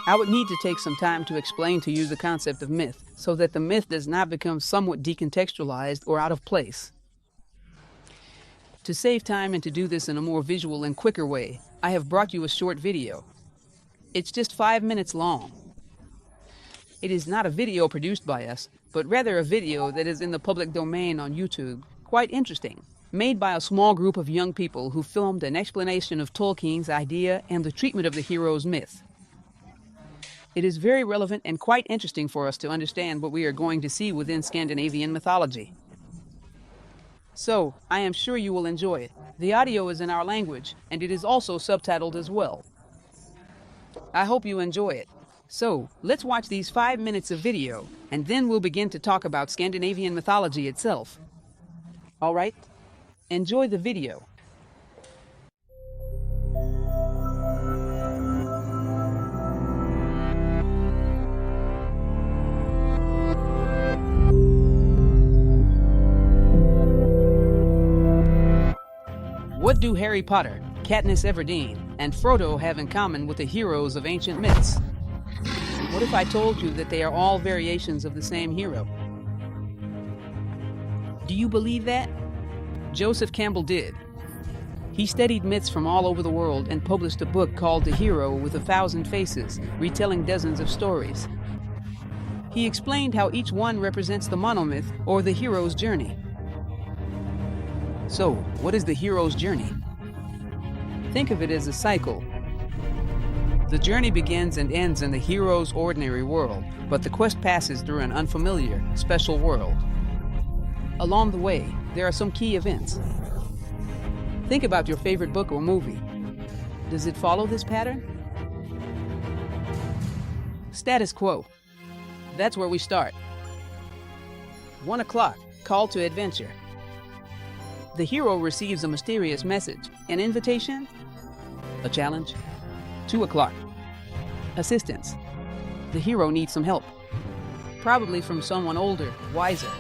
I would need to take some time to explain to you the concept of myth, so that the myth does not become somewhat decontextualized or out of place. To save time and to do this in a more visual and quicker way, I have brought you a short video. It's just 5 minutes long. It is not a video produced by us, but rather a video that is in the public domain on YouTube, quite interesting, made by a small group of young people who filmed an explanation of Tolkien's idea and the treatment of the hero's myth. It is very relevant and quite interesting for us to understand what we are going to see within Scandinavian mythology. So, I am sure you will enjoy it. The audio is in our language, and it is also subtitled as well. I hope you enjoy it. So, let's watch these 5 minutes of video, and then we'll begin to talk about Scandinavian mythology itself. All right? Enjoy the video. What do Harry Potter, Katniss Everdeen, and Frodo have in common with the heroes of ancient myths? What if I told you that they are all variations of the same hero? Do you believe that? Joseph Campbell did. He studied myths from all over the world and published a book called The Hero with 1,000 Faces, retelling dozens of stories. He explained how each one represents the monomyth or the hero's journey. So, what is the hero's journey? Think of it as a cycle. The journey begins and ends in the hero's ordinary world, but the quest passes through an unfamiliar, special world. Along the way, there are some key events. Think about your favorite book or movie. Does it follow this pattern? Status quo. That's where we start. 1 o'clock, call to adventure. The hero receives a mysterious message, an invitation, a challenge. 2 o'clock, assistance. The hero needs some help, probably from someone older, wiser.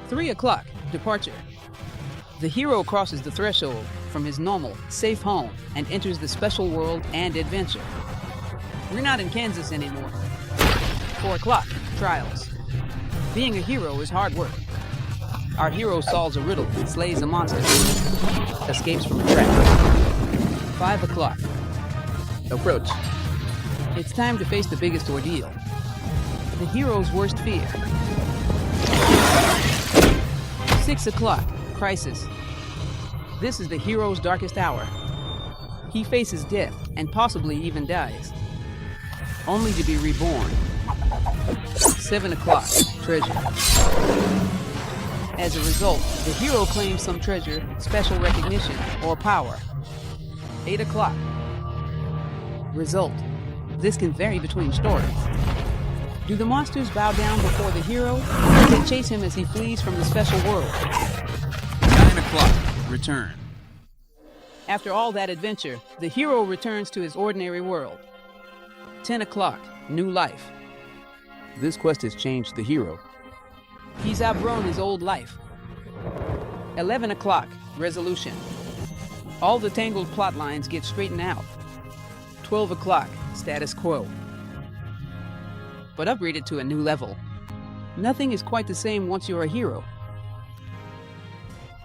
3 o'clock, departure. The hero crosses the threshold from his normal, safe home and enters the special world and adventure. We're not in Kansas anymore. 4 o'clock, trials. Being a hero is hard work. Our hero solves a riddle, slays a monster, escapes from a trap. 5 o'clock, approach. It's time to face the biggest ordeal, the hero's worst fear. 6 o'clock, crisis. This is the hero's darkest hour. He faces death and possibly even dies, only to be reborn. 7 o'clock, treasure. As a result, the hero claims some treasure, special recognition, or power. 8 o'clock, result. This can vary between stories. Do the monsters bow down before the hero, or do they chase him as he flees from the special world? 9 o'clock, return. After all that adventure, the hero returns to his ordinary world. 10 o'clock, new life. This quest has changed the hero. He's outgrown his old life. 11 o'clock, resolution. All the tangled plot lines get straightened out. 12 o'clock, status quo. But upgraded to a new level. Nothing is quite the same once you're a hero.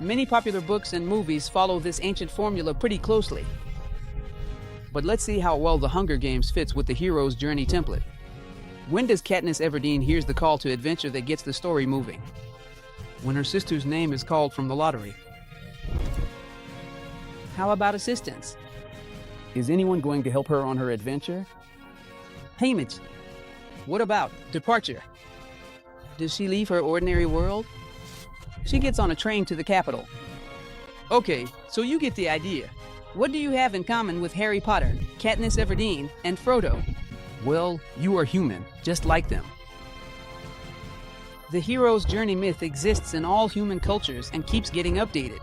Many popular books and movies follow this ancient formula pretty closely. But let's see how well The Hunger Games fits with the hero's journey template. When does Katniss Everdeen hears the call to adventure that gets the story moving? When her sister's name is called from the lottery. How about assistance? Is anyone going to help her on her adventure? Payment. What about departure? Does she leave her ordinary world? She gets on a train to the capital. Okay, so you get the idea. What do you have in common with Harry Potter, Katniss Everdeen, and Frodo? Well, you are human, just like them. The hero's journey myth exists in all human cultures and keeps getting updated.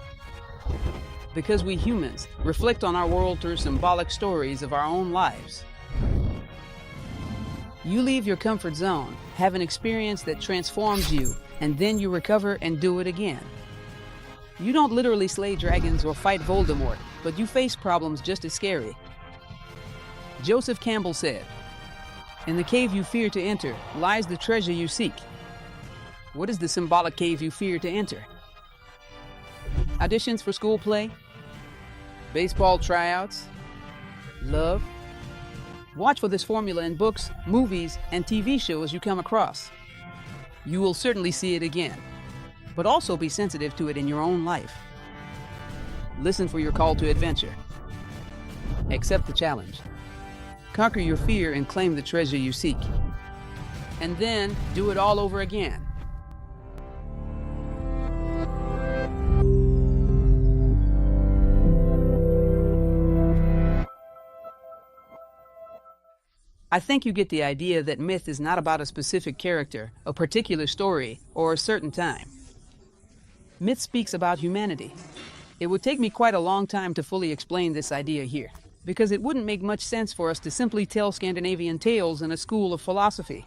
Because we humans reflect on our world through symbolic stories of our own lives. You leave your comfort zone, have an experience that transforms you, and then you recover and do it again. You don't literally slay dragons or fight Voldemort, but you face problems just as scary. Joseph Campbell said, In the cave you fear to enter lies the treasure you seek. What is the symbolic cave you fear to enter? Auditions for school play? Baseball tryouts? Love? Watch for this formula in books, movies, and TV shows you come across. You will certainly see it again, but also be sensitive to it in your own life. Listen for your call to adventure. Accept the challenge. Conquer your fear and claim the treasure you seek. And then do it all over again. I think you get the idea that myth is not about a specific character, a particular story, or a certain time. Myth speaks about humanity. It would take me quite a long time to fully explain this idea here, because it wouldn't make much sense for us to simply tell Scandinavian tales in a school of philosophy.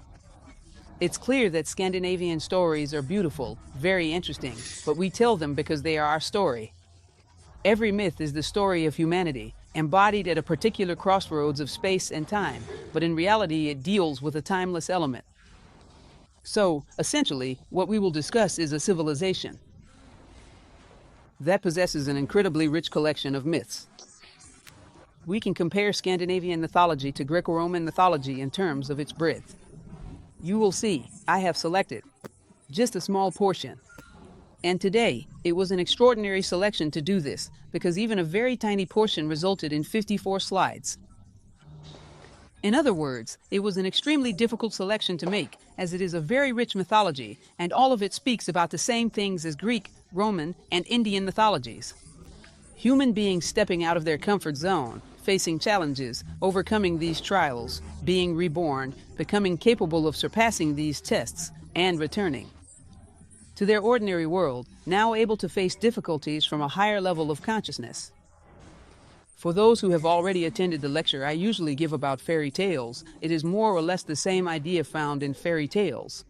It's clear that Scandinavian stories are beautiful, very interesting, but we tell them because they are our story. Every myth is the story of humanity, embodied at a particular crossroads of space and time, but in reality it deals with a timeless element. So, essentially, what we will discuss is a civilization that possesses an incredibly rich collection of myths. We can compare Scandinavian mythology to Greco-Roman mythology in terms of its breadth. You will see, I have selected just a small portion. And today, it was an extraordinary selection to do this, because even a very tiny portion resulted in 54 slides. In other words, it was an extremely difficult selection to make, as it is a very rich mythology, and all of it speaks about the same things as Greek, Roman, and Indian mythologies. Human beings stepping out of their comfort zone, facing challenges, overcoming these trials, being reborn, becoming capable of surpassing these tests, and returning to their ordinary world, now able to face difficulties from a higher level of consciousness. For those who have already attended the lecture I usually give about fairy tales, it is more or less the same idea found in fairy tales.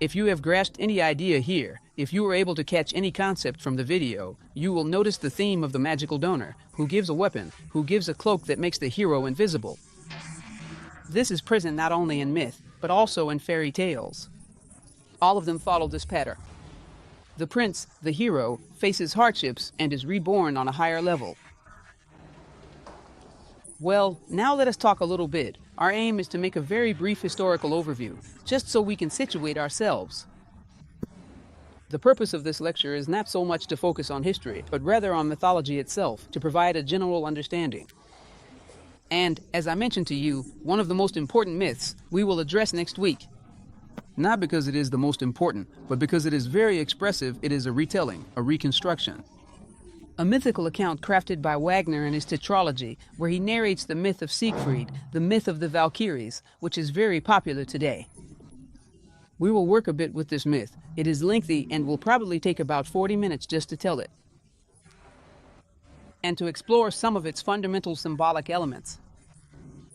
If you have grasped any idea here, if you were able to catch any concept from the video, you will notice the theme of the magical donor, who gives a weapon, who gives a cloak that makes the hero invisible. This is present not only in myth, but also in fairy tales. All of them follow this pattern. The prince, the hero, faces hardships and is reborn on a higher level. Well, now let us talk a little bit. Our aim is to make a very brief historical overview, just so we can situate ourselves. The purpose of this lecture is not so much to focus on history, but rather on mythology itself, to provide a general understanding. And, as I mentioned to you, one of the most important myths we will address next week. Not because it is the most important, but because it is very expressive. It is a retelling, a reconstruction. A mythical account crafted by Wagner in his tetralogy, where he narrates the myth of Siegfried, the myth of the Valkyries, which is very popular today. We will work a bit with this myth. It is lengthy and will probably take about 40 minutes just to tell it, and to explore some of its fundamental symbolic elements.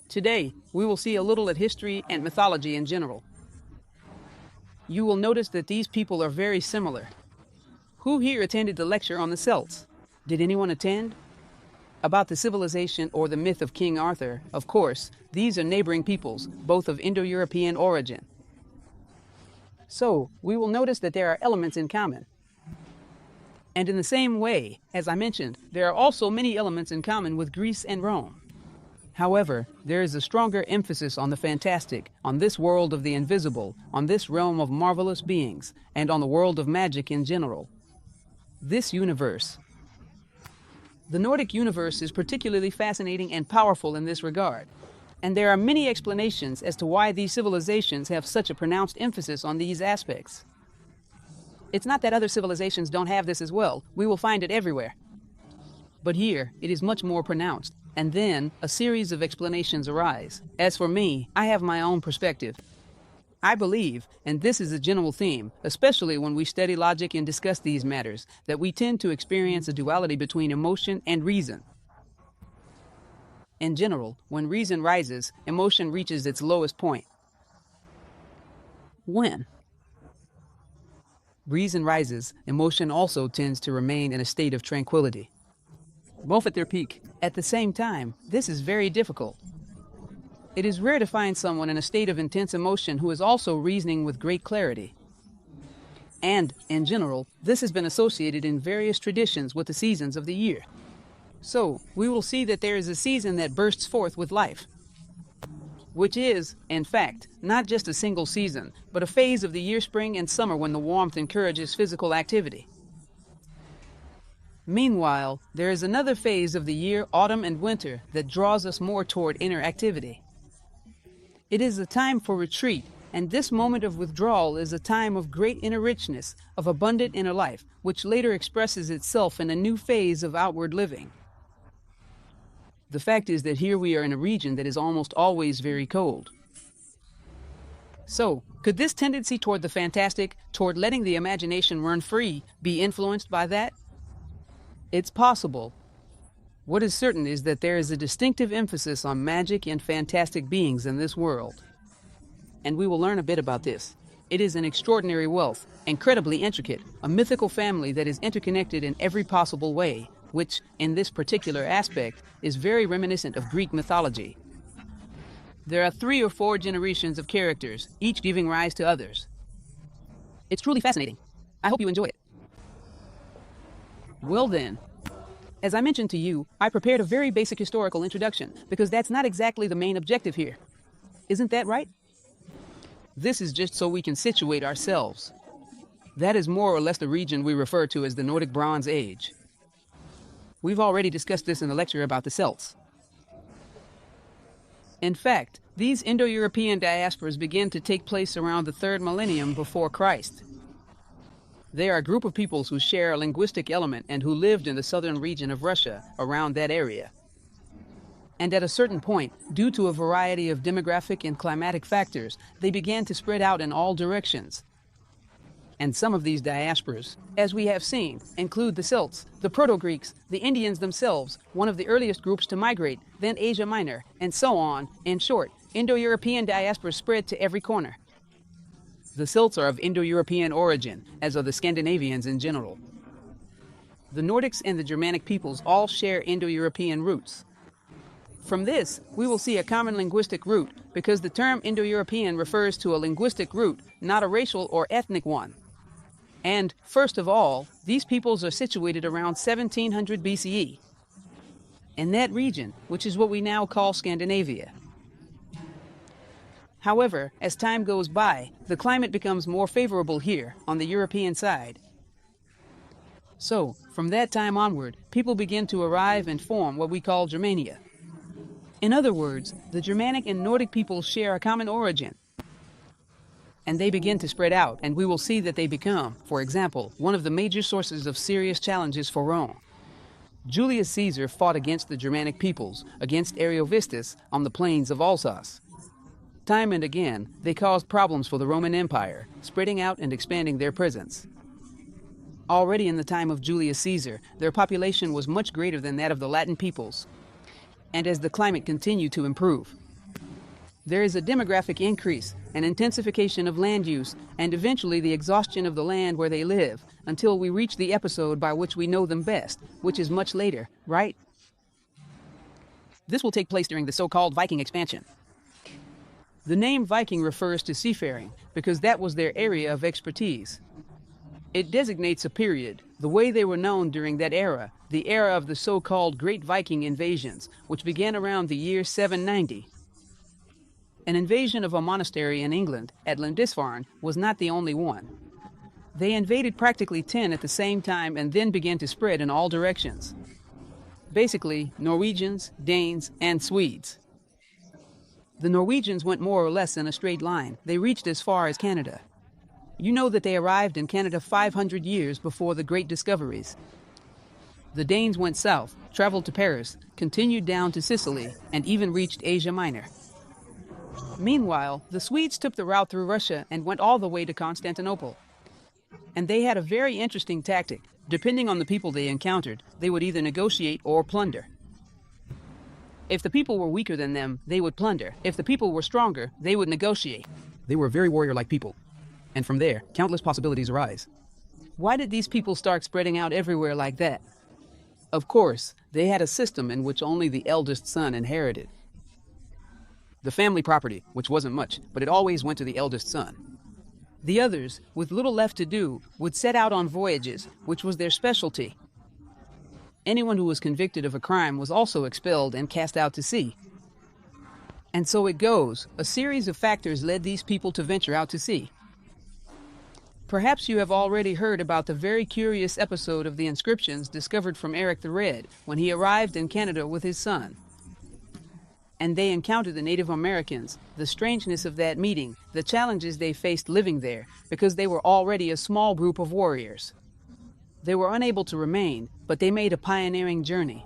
Today, we will see a little at history and mythology in general. You will notice that these people are very similar. Who here attended the lecture on the Celts? Did anyone attend? About the civilization or the myth of King Arthur, of course, these are neighboring peoples, both of Indo-European origin. So, we will notice that there are elements in common. And in the same way, as I mentioned, there are also many elements in common with Greece and Rome. However, there is a stronger emphasis on the fantastic, on this world of the invisible, on this realm of marvelous beings, and on the world of magic in general. This universe. The Nordic universe is particularly fascinating and powerful in this regard, and there are many explanations as to why these civilizations have such a pronounced emphasis on these aspects. It's not that other civilizations don't have this as well. We will find it everywhere. But here, it is much more pronounced. And then, a series of explanations arise. As for me, I have my own perspective. I believe, and this is a general theme, especially when we study logic and discuss these matters, that we tend to experience a duality between emotion and reason. In general, when reason rises, emotion reaches its lowest point. When reason rises, emotion also tends to remain in a state of tranquility, both at their peak. At the same time, this is very difficult. It is rare to find someone in a state of intense emotion who is also reasoning with great clarity. And, in general, this has been associated in various traditions with the seasons of the year. So, we will see that there is a season that bursts forth with life, which is, in fact, not just a single season, but a phase of the year, spring and summer, when the warmth encourages physical activity. Meanwhile, there is another phase of the year, autumn and winter, that draws us more toward inner activity. It is a time for retreat, and this moment of withdrawal is a time of great inner richness, of abundant inner life, which later expresses itself in a new phase of outward living. The fact is that here we are in a region that is almost always very cold. So, could this tendency toward the fantastic, toward letting the imagination run free, be influenced by that? It's possible. What is certain is that there is a distinctive emphasis on magic and fantastic beings in this world. And we will learn a bit about this. It is an extraordinary wealth, incredibly intricate, a mythical family that is interconnected in every possible way, which, in this particular aspect, is very reminiscent of Greek mythology. There are 3 or 4 generations of characters, each giving rise to others. It's truly fascinating. I hope you enjoy it. Well then, as I mentioned to you, I prepared a very basic historical introduction, because that's not exactly the main objective here. Isn't that right? This is just so we can situate ourselves. That is more or less the region we refer to as the Nordic Bronze Age. We've already discussed this in the lecture about the Celts. In fact, these Indo-European diasporas began to take place around the 3rd millennium before Christ. They are a group of peoples who share a linguistic element and who lived in the southern region of Russia, around that area. And at a certain point, due to a variety of demographic and climatic factors, they began to spread out in all directions. And some of these diasporas, as we have seen, include the Celts, the Proto-Greeks, the Indians themselves, one of the earliest groups to migrate, then Asia Minor, and so on. In short, Indo-European diasporas spread to every corner. The Celts are of Indo-European origin, as are the Scandinavians in general. The Nordics and the Germanic peoples all share Indo-European roots. From this, we will see a common linguistic root, because the term Indo-European refers to a linguistic root, not a racial or ethnic one. And, first of all, these peoples are situated around 1700 BCE, in that region, which is what we now call Scandinavia. However, as time goes by, the climate becomes more favorable here, on the European side. So, from that time onward, people begin to arrive and form what we call Germania. In other words, the Germanic and Nordic peoples share a common origin. And they begin to spread out, and we will see that they become, for example, one of the major sources of serious challenges for Rome. Julius Caesar fought against the Germanic peoples, against Ariovistus, on the plains of Alsace. Time and again, they caused problems for the Roman Empire, spreading out and expanding their presence. Already in the time of Julius Caesar, their population was much greater than that of the Latin peoples. And as the climate continued to improve, there is a demographic increase, an intensification of land use, and eventually the exhaustion of the land where they live, until we reach the episode by which we know them best, which is much later, right? This will take place during the so-called Viking expansion. The name Viking refers to seafaring, because that was their area of expertise. It designates a period, the way they were known during that era, the era of the so-called Great Viking invasions, which began around the year 790. An invasion of a monastery in England, at Lindisfarne, was not the only one. They invaded practically 10 at the same time and then began to spread in all directions. Basically, Norwegians, Danes, and Swedes. The Norwegians went more or less in a straight line. They reached as far as Canada. You know that they arrived in Canada 500 years before the Great Discoveries. The Danes went south, traveled to Paris, continued down to Sicily, and even reached Asia Minor. Meanwhile, the Swedes took the route through Russia and went all the way to Constantinople. And they had a very interesting tactic. Depending on the people they encountered, they would either negotiate or plunder. If the people were weaker than them, they would plunder. If the people were stronger, they would negotiate. They were very warrior-like people. And from there, countless possibilities arise. Why did these people start spreading out everywhere like that? Of course, they had a system in which only the eldest son inherited. the family property, which wasn't much, but it always went to the eldest son. The others, with little left to do, would set out on voyages, which was their specialty. Anyone who was convicted of a crime was also expelled and cast out to sea. And so it goes. A series of factors led these people to venture out to sea. Perhaps you have already heard about the very curious episode of the inscriptions discovered from Eric the Red when he arrived in Canada with his son. And they encountered the Native Americans, the strangeness of that meeting, the challenges they faced living there, because they were already a small group of warriors. They were unable to remain, but they made a pioneering journey.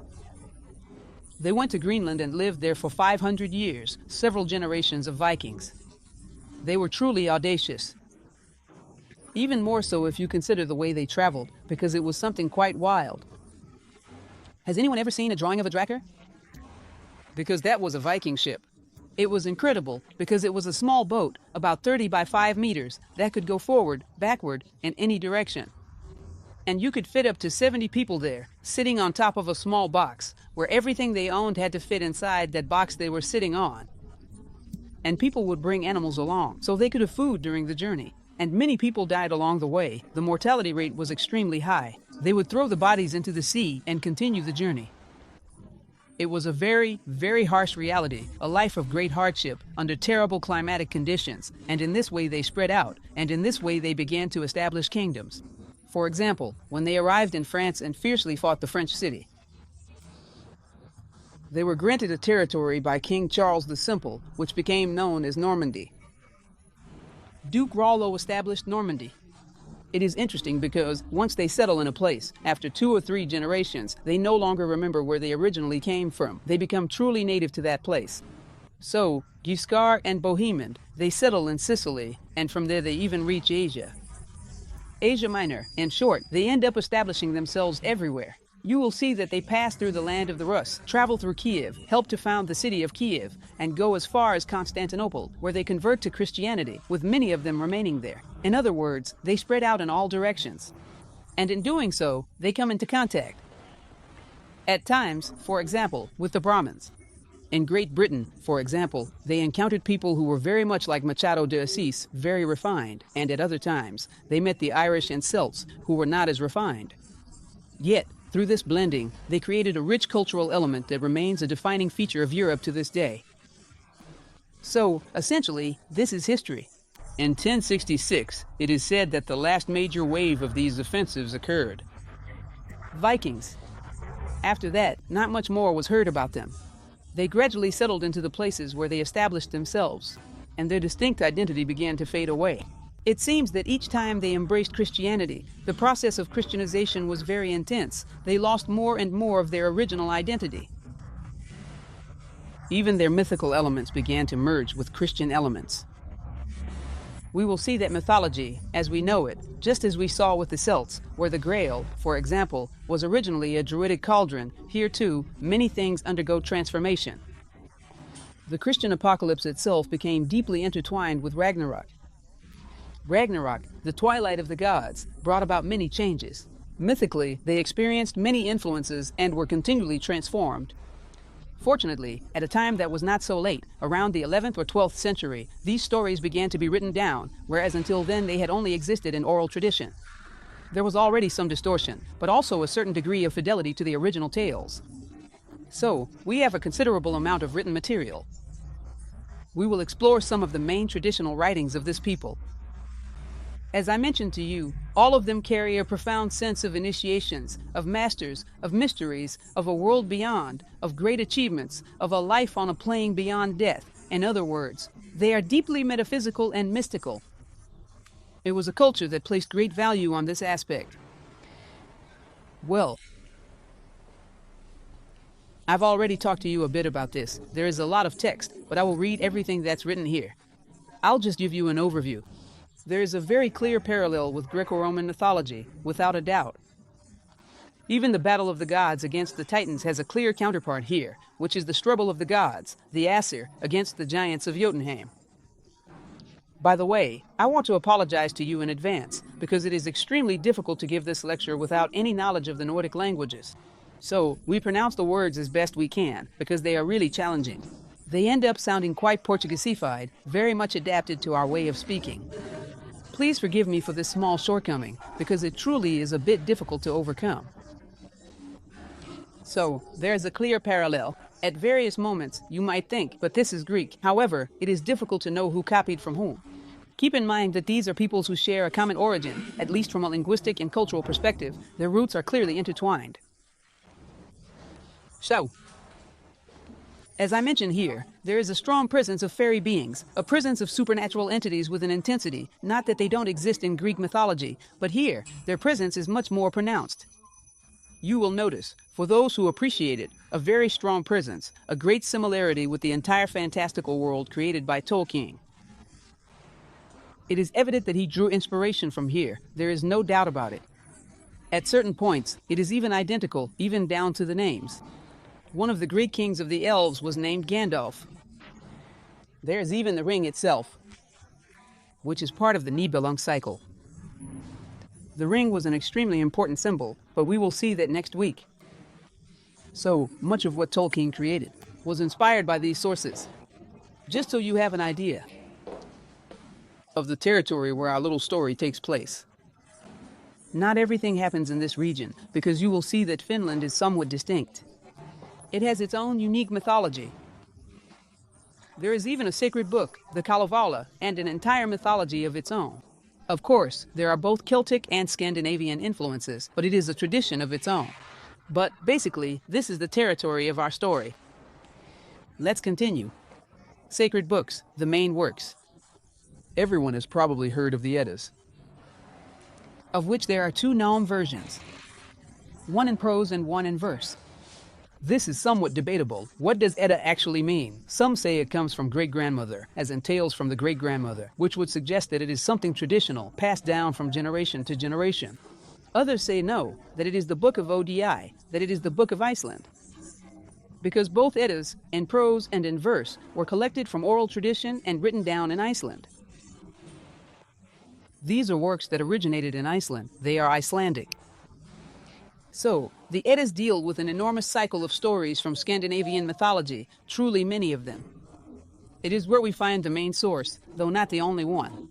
They went to Greenland and lived there for 500 years, several generations of Vikings. They were truly audacious. Even more so if you consider the way they traveled, because it was something quite wild. Has anyone ever seen a drawing of a drakkar? Because that was a Viking ship. It was incredible because it was a small boat, about 30 by 5 meters, that could go forward, backward, in any direction. And you could fit up to 70 people there, sitting on top of a small box, where everything they owned had to fit inside that box they were sitting on. And people would bring animals along, so they could have food during the journey. And many people died along the way. The mortality rate was extremely high. They would throw the bodies into the sea and continue the journey. It was a very, very harsh reality, a life of great hardship under terrible climatic conditions, and in this way they spread out, and in this way they began to establish kingdoms. For example, when they arrived in France and fiercely fought the French city, they were granted a territory by King Charles the Simple, which became known as Normandy. Duke Rollo established Normandy. It is interesting because once they settle in a place, after 2 or 3 generations, they no longer remember where they originally came from. They become truly native to that place. So, Guiscard and Bohemond, they settle in Sicily, and from there they even reach Asia. Asia Minor, in short, they end up establishing themselves everywhere. You will see that they pass through the land of the Rus, travel through Kiev, help to found the city of Kiev, and go as far as Constantinople, where they convert to Christianity, with many of them remaining there. In other words, they spread out in all directions. And in doing so, they come into contact. At times, for example, with the Brahmins. In Great Britain, for example, they encountered people who were very much like Machado de Assis, very refined, and at other times, they met the Irish and Celts, who were not as refined. Yet, through this blending, they created a rich cultural element that remains a defining feature of Europe to this day. So, essentially, this is history. In 1066, it is said that the last major wave of these offensives occurred. Vikings. After that, not much more was heard about them. They gradually settled into the places where they established themselves, and their distinct identity began to fade away. It seems that each time they embraced Christianity, the process of Christianization was very intense. They lost more and more of their original identity. Even their mythical elements began to merge with Christian elements. We will see that mythology, as we know it, just as we saw with the Celts, where the Grail, for example, was originally a druidic cauldron, here too, many things undergo transformation. The Christian apocalypse itself became deeply intertwined with Ragnarok. Ragnarok, the twilight of the gods, brought about many changes. Mythically, they experienced many influences and were continually transformed. Fortunately, at a time that was not so late, around the 11th or 12th century, these stories began to be written down, whereas until then they had only existed in oral tradition. There was already some distortion, but also a certain degree of fidelity to the original tales. So, we have a considerable amount of written material. We will explore some of the main traditional writings of this people. As I mentioned to you, all of them carry a profound sense of initiations, of masters, of mysteries, of a world beyond, of great achievements, of a life on a plane beyond death. In other words, they are deeply metaphysical and mystical. It was a culture that placed great value on this aspect. Well, I've already talked to you a bit about this. There is a lot of text, but I will read everything that's written here. I'll just give you an overview. There is a very clear parallel with Greco-Roman mythology, without a doubt. Even the battle of the gods against the Titans has a clear counterpart here, which is the struggle of the gods, the Aesir, against the giants of Jotunheim. By the way, I want to apologize to you in advance, because it is extremely difficult to give this lecture without any knowledge of the Nordic languages. So, we pronounce the words as best we can, because they are really challenging. They end up sounding quite Portuguesified, very much adapted to our way of speaking. Please forgive me for this small shortcoming, because it truly is a bit difficult to overcome. So, there's a clear parallel. At various moments, you might think, but this is Greek. However, it is difficult to know who copied from whom. Keep in mind that these are peoples who share a common origin, at least from a linguistic and cultural perspective. Their roots are clearly intertwined. So, as I mentioned here, there is a strong presence of fairy beings, a presence of supernatural entities with an intensity, not that they don't exist in Greek mythology, but here, their presence is much more pronounced. You will notice, for those who appreciate it, a very strong presence, a great similarity with the entire fantastical world created by Tolkien. It is evident that he drew inspiration from here, there is no doubt about it. At certain points, it is even identical, even down to the names. One of the great kings of the elves was named Gandalf. There's even the ring itself, which is part of the Nibelung cycle. The ring was an extremely important symbol, but we will see that next week. So, much of what Tolkien created was inspired by these sources. Just so you have an idea of the territory where our little story takes place. Not everything happens in this region, because you will see that Finland is somewhat distinct. It has its own unique mythology. There is even a sacred book, the Kalevala, and an entire mythology of its own. Of course, there are both Celtic and Scandinavian influences, but it is a tradition of its own. But basically, this is the territory of our story. Let's continue. Sacred books, the main works. Everyone has probably heard of the Eddas, of which there are two known versions, one in prose and one in verse. This is somewhat debatable. What does Edda actually mean? Some say it comes from great-grandmother, as in tales from the great-grandmother, which would suggest that it is something traditional, passed down from generation to generation. Others say no, that it is the Book of Odi, that it is the Book of Iceland. Because both Eddas, in prose and in verse, were collected from oral tradition and written down in Iceland. These are works that originated in Iceland. They are Icelandic. So, the Eddas deal with an enormous cycle of stories from Scandinavian mythology, truly many of them. It is where we find the main source, though not the only one.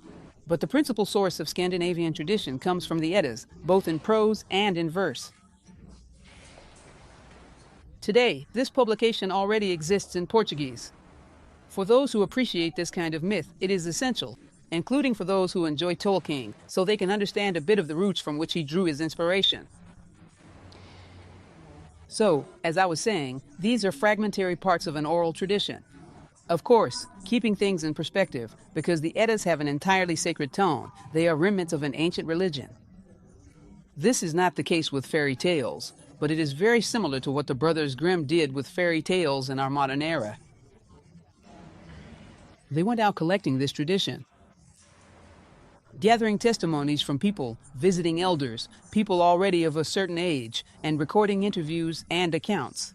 But the principal source of Scandinavian tradition comes from the Eddas, both in prose and in verse. Today, this publication already exists in Portuguese. For those who appreciate this kind of myth, it is essential, including for those who enjoy Tolkien, so they can understand a bit of the roots from which he drew his inspiration. So, as I was saying, these are fragmentary parts of an oral tradition. Of course, keeping things in perspective, because the Eddas have an entirely sacred tone, they are remnants of an ancient religion. This is not the case with fairy tales, but it is very similar to what the Brothers Grimm did with fairy tales in our modern era. They went out collecting this tradition, gathering testimonies from people, visiting elders, people already of a certain age, and recording interviews and accounts.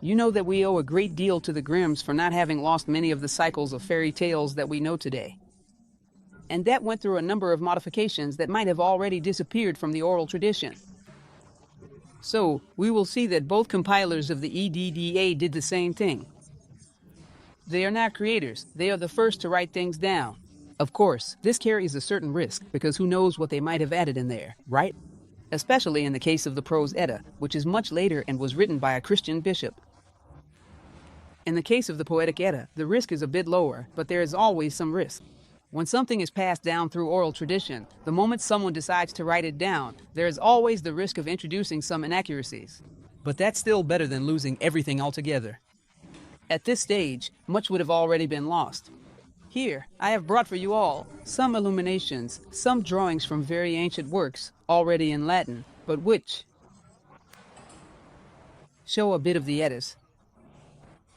You know that we owe a great deal to the Grimms for not having lost many of the cycles of fairy tales that we know today. And that went through a number of modifications that might have already disappeared from the oral tradition. So, we will see that both compilers of the EDDA did the same thing. They are not creators, they are the first to write things down. Of course, this carries a certain risk, because who knows what they might have added in there, right? Especially in the case of the prose Edda, which is much later and was written by a Christian bishop. In the case of the poetic Edda, the risk is a bit lower, but there is always some risk. When something is passed down through oral tradition, the moment someone decides to write it down, there is always the risk of introducing some inaccuracies. But that's still better than losing everything altogether. At this stage, much would have already been lost. Here, I have brought for you all some illuminations, some drawings from very ancient works, already in Latin, but which show a bit of the Eddas.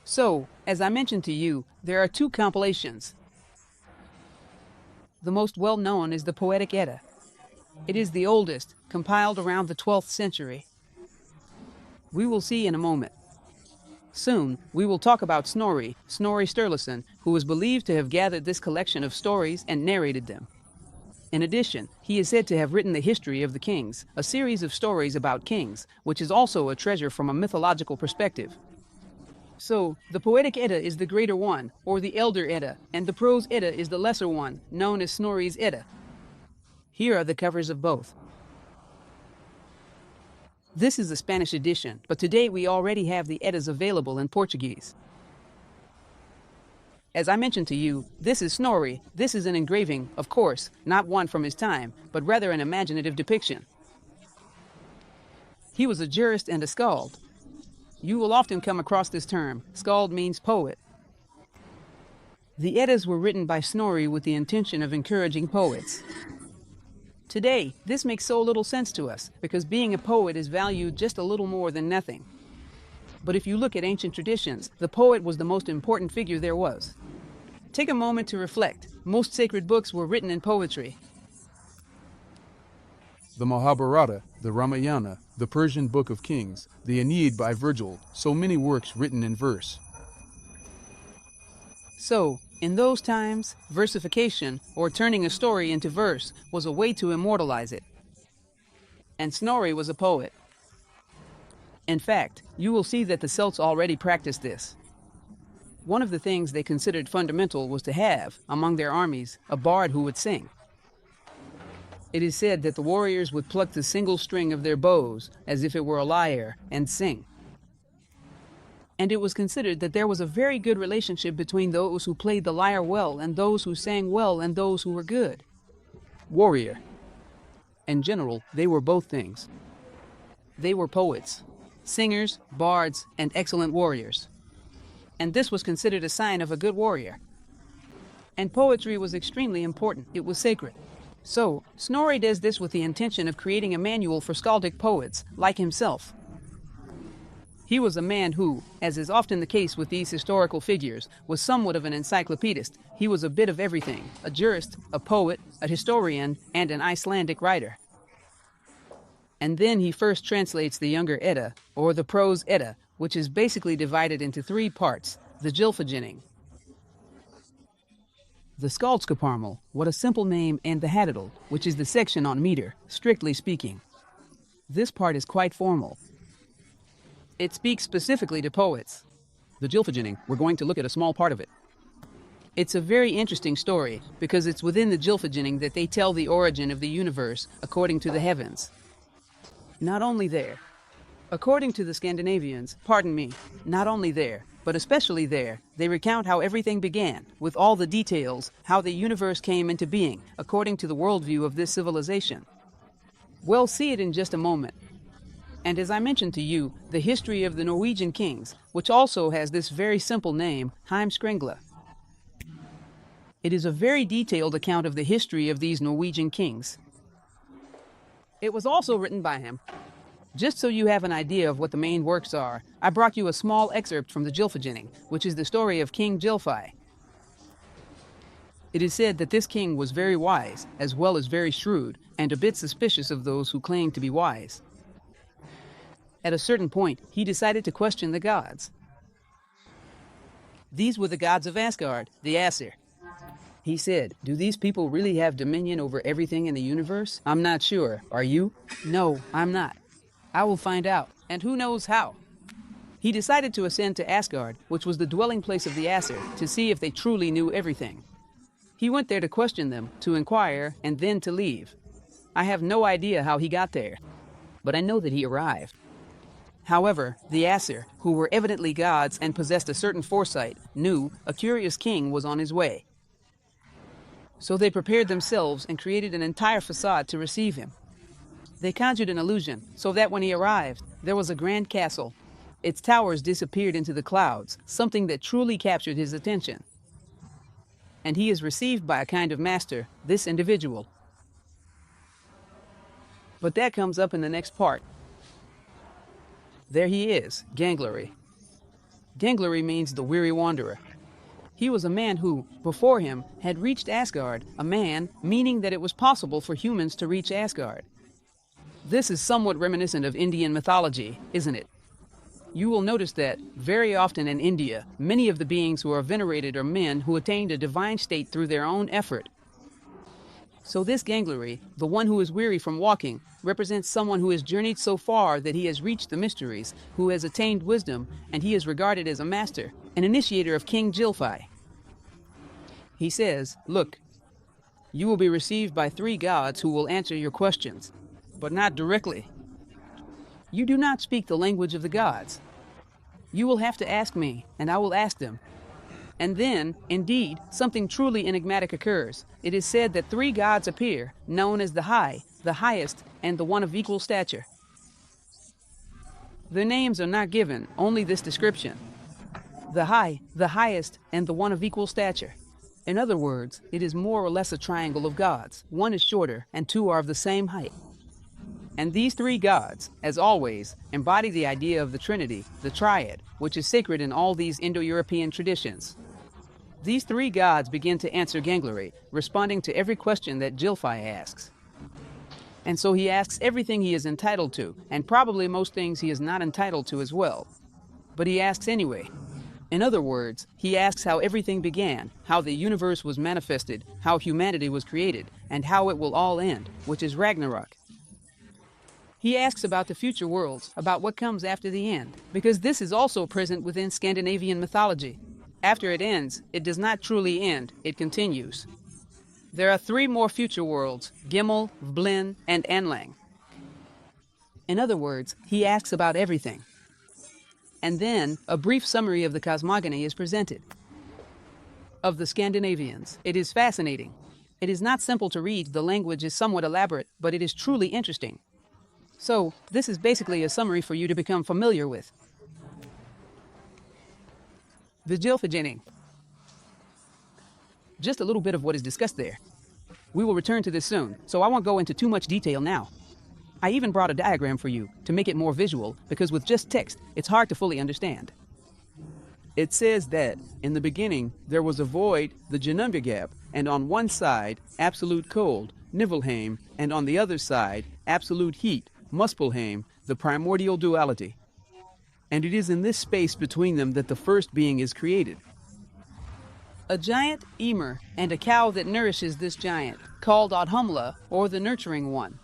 So, as I mentioned to you, there are two compilations. The most well-known is the Poetic Edda. It is the oldest, compiled around the 12th century. We will see in a moment. Soon, we will talk about Snorri Sturluson, who is believed to have gathered this collection of stories and narrated them. In addition, he is said to have written the History of the Kings, a series of stories about kings, which is also a treasure from a mythological perspective. So, the Poetic Edda is the greater one, or the Elder Edda, and the Prose Edda is the lesser one, known as Snorri's Edda. Here are the covers of both. This is the Spanish edition, but today we already have the Eddas available in Portuguese. As I mentioned to you, this is Snorri. This is an engraving, of course, not one from his time, but rather an imaginative depiction. He was a jurist and a skald. You will often come across this term. Skald means poet. The Eddas were written by Snorri with the intention of encouraging poets. Today, this makes so little sense to us, because being a poet is valued just a little more than nothing. But if you look at ancient traditions, the poet was the most important figure there was. Take a moment to reflect. Most sacred books were written in poetry. The Mahabharata, the Ramayana, the Persian Book of Kings, the Aeneid by Virgil, so many works written in verse. So, in those times, versification, or turning a story into verse, was a way to immortalize it. And Snorri was a poet. In fact, you will see that the Celts already practiced this. One of the things they considered fundamental was to have, among their armies, a bard who would sing. It is said that the warriors would pluck the single string of their bows, as if it were a lyre, and sing. And it was considered that there was a very good relationship between those who played the lyre well and those who sang well and those who were good. Warrior. In general, they were both things. They were poets, singers, bards, and excellent warriors. And this was considered a sign of a good warrior. And poetry was extremely important. It was sacred. So, Snorri does this with the intention of creating a manual for skaldic poets, like himself. He was a man who, as is often the case with these historical figures, was somewhat of an encyclopedist. He was a bit of everything: a jurist, a poet, a historian, and an Icelandic writer. And then he first translates the Younger Edda, or the Prose Edda, which is basically divided into three parts: the Gylfaginning, the Skaldskaparmal, what a simple name, and the Hattadal, which is the section on meter, strictly speaking. This part is quite formal. It speaks specifically to poets. The Gylfaginning, we're going to look at a small part of it. It's a very interesting story, because it's within the Gylfaginning that they tell the origin of the universe according to the heavens. Not only there. According to the Scandinavians, not only there, but especially there, they recount how everything began, with all the details, how the universe came into being, according to the worldview of this civilization. We'll see it in just a moment. And as I mentioned to you, the history of the Norwegian kings, which also has this very simple name, Heimskringla. It is a very detailed account of the history of these Norwegian kings. It was also written by him. Just so you have an idea of what the main works are, I brought you a small excerpt from the Gylfaginning, which is the story of King Gylfi. It is said that this king was very wise, as well as very shrewd, and a bit suspicious of those who claimed to be wise. At a certain point, he decided to question the gods. These were the gods of Asgard, the Aesir. He said, "Do these people really have dominion over everything in the universe? I'm not sure. Are you?" "No, I'm not. I will find out, and who knows how." He decided to ascend to Asgard, which was the dwelling place of the Aesir, to see if they truly knew everything. He went there to question them, to inquire, and then to leave. I have no idea how he got there, but I know that he arrived. However, the Aesir, who were evidently gods and possessed a certain foresight, knew a curious king was on his way. So they prepared themselves and created an entire facade to receive him. They conjured an illusion, so that when he arrived, there was a grand castle. Its towers disappeared into the clouds, something that truly captured his attention. And he is received by a kind of master, this individual. But that comes up in the next part. There he is, Gangleri. Gangleri means the weary wanderer. He was a man who, before him, had reached Asgard, a man, meaning that it was possible for humans to reach Asgard. This is somewhat reminiscent of Indian mythology, isn't it? You will notice that, very often in India, many of the beings who are venerated are men who attained a divine state through their own effort. So this Gangleri, the one who is weary from walking, represents someone who has journeyed so far that he has reached the mysteries, who has attained wisdom, and he is regarded as a master, an initiator of King Gylfi. He says, "Look, you will be received by 3 gods who will answer your questions, but not directly. You do not speak the language of the gods. You will have to ask me, and I will ask them." And then, indeed, something truly enigmatic occurs. It is said that 3 gods appear, known as the High, the Highest, and the One of Equal Stature. Their names are not given, only this description: the High, the Highest, and the One of Equal Stature. In other words, it is more or less a triangle of gods. 1 is shorter, and 2 are of the same height. And these 3 gods, as always, embody the idea of the Trinity, the Triad, which is sacred in all these Indo-European traditions. These 3 gods begin to answer Gangleri, responding to every question that Gylfi asks. And so he asks everything he is entitled to, and probably most things he is not entitled to as well. But he asks anyway. In other words, he asks how everything began, how the universe was manifested, how humanity was created, and how it will all end, which is Ragnarok. He asks about the future worlds, about what comes after the end, because this is also present within Scandinavian mythology. After it ends, it does not truly end, it continues. There are 3 more future worlds: Gimel, Vblin, and Anlang. In other words, he asks about everything. And then, a brief summary of the cosmogony is presented. Of the Scandinavians, it is fascinating. It is not simple to read, the language is somewhat elaborate, but it is truly interesting. So, this is basically a summary for you to become familiar with. The Gylfaginning. Just a little bit of what is discussed there. We will return to this soon, so I won't go into too much detail now. I even brought a diagram for you to make it more visual, because with just text, it's hard to fully understand. It says that, in the beginning, there was a void, the Ginnungagap, and on one side, absolute cold, Niflheim, and on the other side, absolute heat, Muspelheim, the primordial duality. And it is in this space between them that the first being is created. A giant Ymir and a cow that nourishes this giant, called Audhumla, or the nurturing one.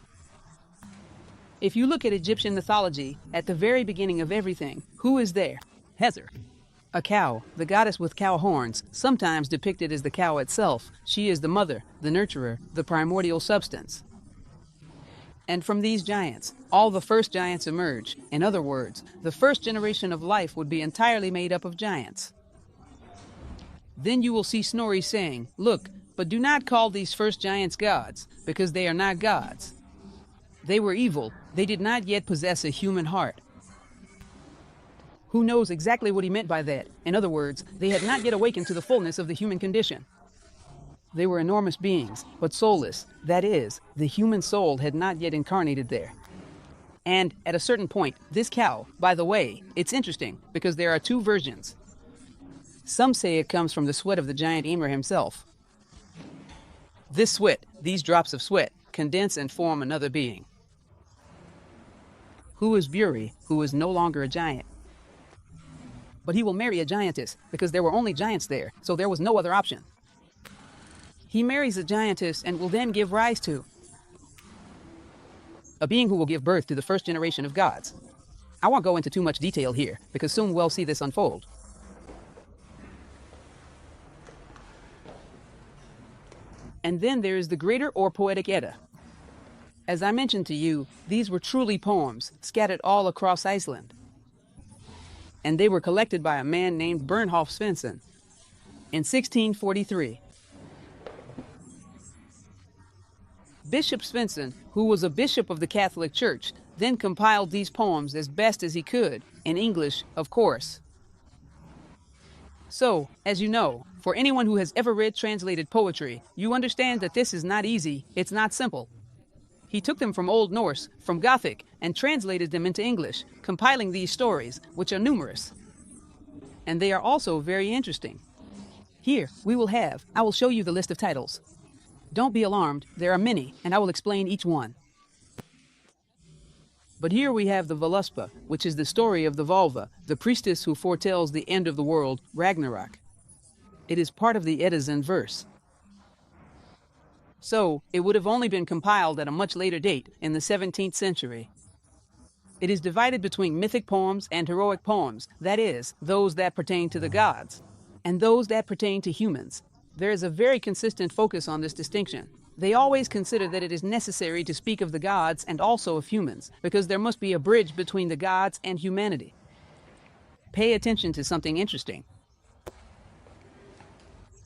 If you look at Egyptian mythology, at the very beginning of everything, who is there? Hezer. A cow, the goddess with cow horns, sometimes depicted as the cow itself. She is the mother, the nurturer, the primordial substance. And from these giants, all the first giants emerge. In other words, the first generation of life would be entirely made up of giants. Then you will see Snorri saying, "Look, but do not call these first giants gods, because they are not gods. They were evil, they did not yet possess a human heart." Who knows exactly what he meant by that? In other words, they had not yet awakened to the fullness of the human condition. They were enormous beings, but soulless. That is, the human soul had not yet incarnated there. And at a certain point, this cow, by the way, it's interesting, because there are 2 versions. Some say it comes from the sweat of the giant Ymir himself. This sweat, these drops of sweat, condense and form another being. Who is Buri, who is no longer a giant. But he will marry a giantess, because there were only giants there, so there was no other option. He marries a giantess and will then give rise to a being who will give birth to the first generation of gods. I won't go into too much detail here, because soon we'll see this unfold. And then there is the Greater or Poetic Edda. As I mentioned to you, these were truly poems, scattered all across Iceland. And they were collected by a man named Bernholf Svensson in 1643. Bishop Svensson, who was a bishop of the Catholic Church, then compiled these poems as best as he could, in English, of course. So, as you know, for anyone who has ever read translated poetry, you understand that this is not easy, it's not simple. He took them from Old Norse, from Gothic, and translated them into English, compiling these stories, which are numerous. And they are also very interesting. Here, I will show you the list of titles. Don't be alarmed, there are many, and I will explain each one. But here we have the Voluspa, which is the story of the Volva, the priestess who foretells the end of the world, Ragnarok. It is part of the Eddas in verse. So it would have only been compiled at a much later date, in the 17th century. It is divided between mythic poems and heroic poems, that is, those that pertain to the gods, and those that pertain to humans. There is a very consistent focus on this distinction. They always consider that it is necessary to speak of the gods and also of humans, because there must be a bridge between the gods and humanity. Pay attention to something interesting.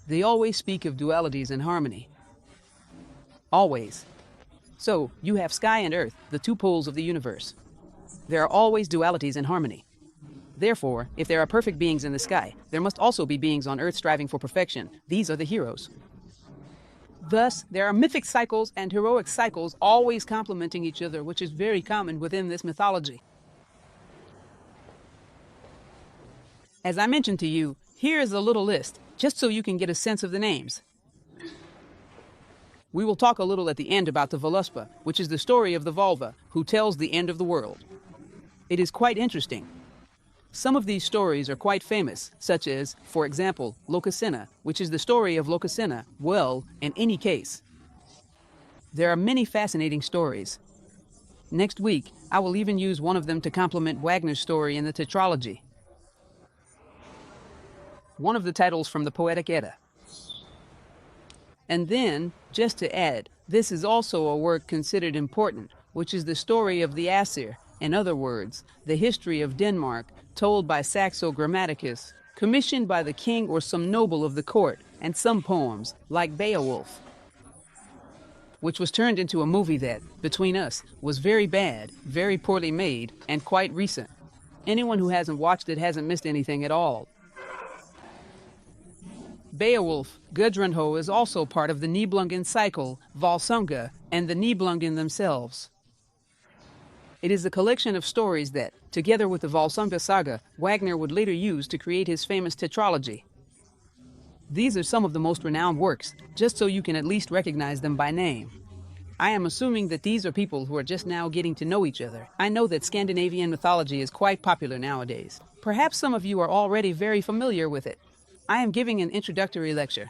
They always speak of dualities and harmony. Always. So, you have sky and earth, the two poles of the universe. There are always dualities and harmony. Therefore, if there are perfect beings in the sky, there must also be beings on earth striving for perfection. These are the heroes. Thus, there are mythic cycles and heroic cycles always complementing each other, which is very common within this mythology. As I mentioned to you, here is a little list, just so you can get a sense of the names. We will talk a little at the end about the Voluspa, which is the story of the vulva, who tells the end of the world. It is quite interesting. Some of these stories are quite famous, such as, for example, Lokasenna, which is the story of Lokasenna. Well, in any case, there are many fascinating stories. Next week, I will even use one of them to complement Wagner's story in the tetralogy. One of the titles from the Poetic Edda. And then, just to add, this is also a work considered important, which is the story of the Aesir, in other words, the history of Denmark, told by Saxo Grammaticus, commissioned by the king or some noble of the court, and some poems, like Beowulf, which was turned into a movie that, between us, was very bad, very poorly made, and quite recent. Anyone who hasn't watched it hasn't missed anything at all. Beowulf, Gudrunho, is also part of the Nibelungen cycle, Volsunga, and the Nibelungen themselves. It is a collection of stories that, together with the Volsunga saga, Wagner would later use to create his famous tetralogy. These are some of the most renowned works, just so you can at least recognize them by name. I am assuming that these are people who are just now getting to know each other. I know that Scandinavian mythology is quite popular nowadays. Perhaps some of you are already very familiar with it. I am giving an introductory lecture.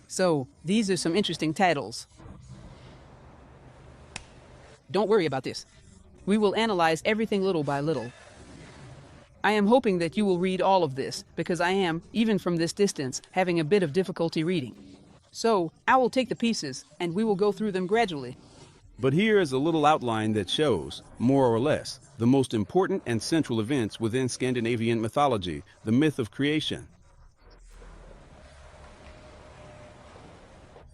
So, these are some interesting titles. Don't worry about this. We will analyze everything little by little. I am hoping that you will read all of this, because I am, even from this distance, having a bit of difficulty reading. So, I will take the pieces, and we will go through them gradually. But here is a little outline that shows, more or less, the most important and central events within Scandinavian mythology, the myth of creation.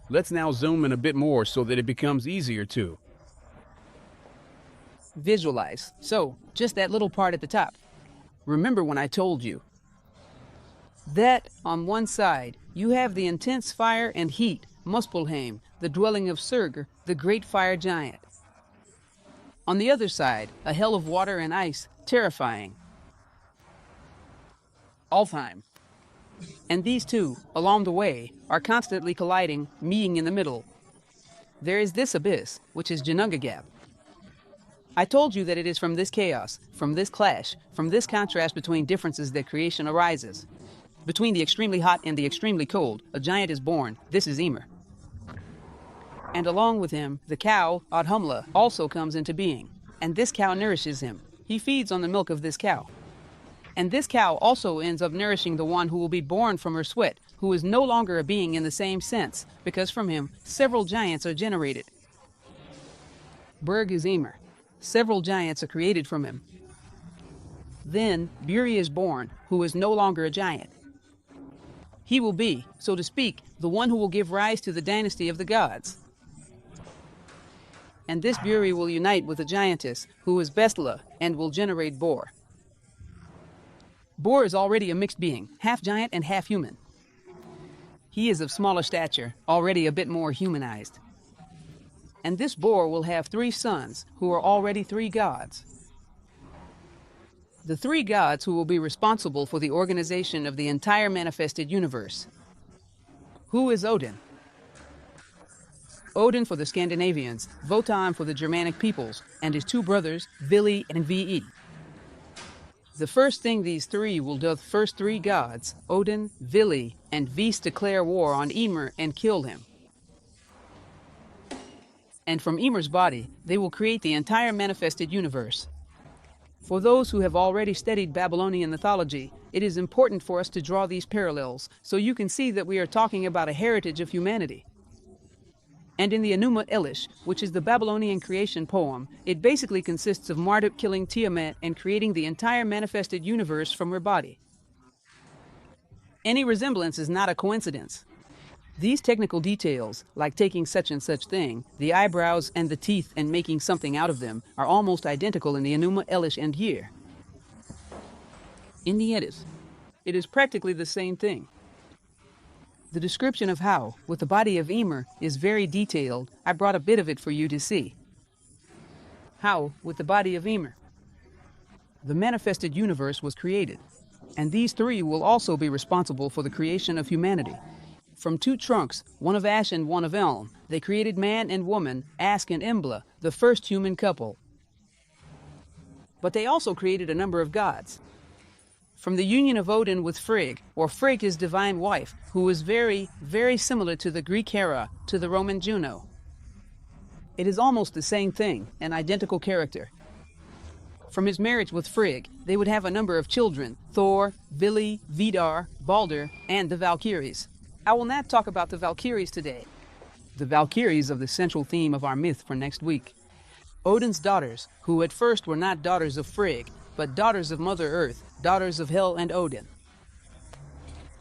Let's now zoom in a bit more so that it becomes easier to visualize. So, just that little part at the top. Remember when I told you that on one side you have the intense fire and heat, Muspelheim, the dwelling of Surgr, the great fire giant. On the other side, a hell of water and ice, terrifying, Alfheim. And these two, along the way, are constantly colliding, meeting in the middle. There is this abyss, which is Ginnungagap. I told you that it is from this chaos, from this clash, from this contrast between differences that creation arises. Between the extremely hot and the extremely cold, a giant is born. This is Ymir. And along with him, the cow, Audhumla, also comes into being. And this cow nourishes him. He feeds on the milk of this cow. And this cow also ends up nourishing the one who will be born from her sweat, who is no longer a being in the same sense, because from him, several giants are generated. Berg is Ymir. Several giants are created from him. Then, Buri is born, who is no longer a giant. He will be, so to speak, the one who will give rise to the dynasty of the gods. And this Buri will unite with a giantess, who is Bestla, and will generate Bor. Bor is already a mixed being, half giant and half human. He is of smaller stature, already a bit more humanized. And this Bor will have 3 sons, who are already 3 gods. The 3 gods who will be responsible for the organization of the entire manifested universe. Who is Odin? Odin for the Scandinavians, Wotan for the Germanic peoples, and his 2 brothers, Vili and Ve. The first thing these 3 will do, the first 3 gods, Odin, Vili, and Vis, declare war on Ymir and kill him. and from Ymir's body, they will create the entire manifested universe. For those who have already studied Babylonian mythology, it is important for us to draw these parallels so you can see that we are talking about a heritage of humanity. And in the Enuma Elish, which is the Babylonian creation poem, it basically consists of Marduk killing Tiamat and creating the entire manifested universe from her body. Any resemblance is not a coincidence. These technical details, like taking such and such thing, the eyebrows and the teeth and making something out of them, are almost identical in the Enuma Elish and Yer. In the Edis, it is practically the same thing. The description of how, with the body of Ymir, is very detailed. I brought a bit of it for you to see. How, with the body of Ymir, the manifested universe was created, and these three will also be responsible for the creation of humanity. From two trunks, one of ash and one of elm, they created man and woman, Ask and Embla, the first human couple. But they also created a number of gods. From the union of Odin with Frigg, or Frigg his divine wife, who is very, very similar to the Greek Hera, to the Roman Juno. It is almost the same thing, an identical character. From his marriage with Frigg, they would have a number of children, Thor, Vili, Vidar, Balder, and the Valkyries. I will not talk about the Valkyries today. The Valkyries are the central theme of our myth for next week. Odin's daughters, who at first were not daughters of Frigg, but daughters of Mother Earth, daughters of Hel and Odin.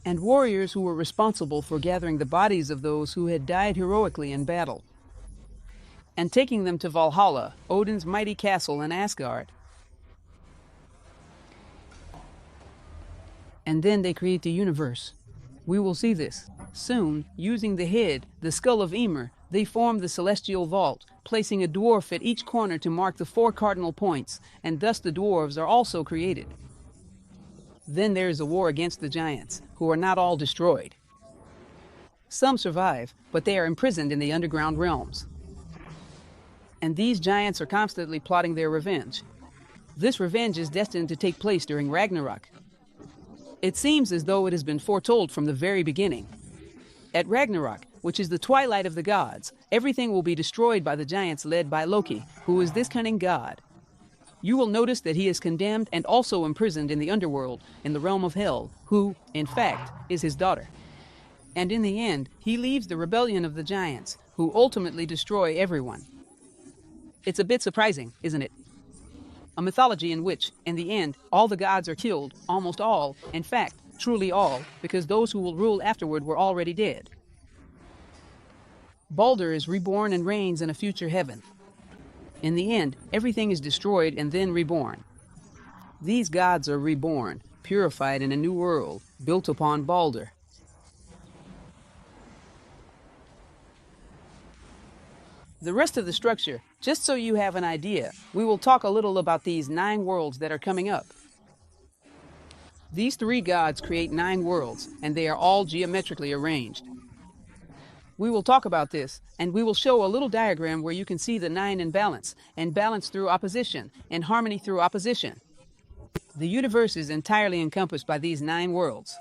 And warriors who were responsible for gathering the bodies of those who had died heroically in battle, and taking them to Valhalla, Odin's mighty castle in Asgard. And then they create the universe. We will see this. Soon, using the head, the skull of Ymir, they form the celestial vault, placing a dwarf at each corner to mark the 4 cardinal points, and thus the dwarves are also created. Then there is a war against the giants, who are not all destroyed. Some survive, but they are imprisoned in the underground realms. And these giants are constantly plotting their revenge. This revenge is destined to take place during Ragnarok. It seems as though it has been foretold from the very beginning. At Ragnarok, which is the twilight of the gods, everything will be destroyed by the giants led by Loki, who is this cunning god. You will notice that he is condemned and also imprisoned in the underworld, in the realm of Hel, who, in fact, is his daughter. And in the end, he leads the rebellion of the giants, who ultimately destroy everyone. It's a bit surprising, isn't it? A mythology in which, in the end, all the gods are killed, almost all, in fact, truly all, because those who will rule afterward were already dead. Balder is reborn and reigns in a future heaven. In the end, everything is destroyed and then reborn. These gods are reborn, purified in a new world, built upon Balder. The rest of the structure, just so you have an idea, we will talk a little about these 9 worlds that are coming up. These 3 gods create 9 worlds, and they are all geometrically arranged. We will talk about this, and we will show a little diagram where you can see the 9 in balance, and balance through opposition, and harmony through opposition. The universe is entirely encompassed by these 9 worlds.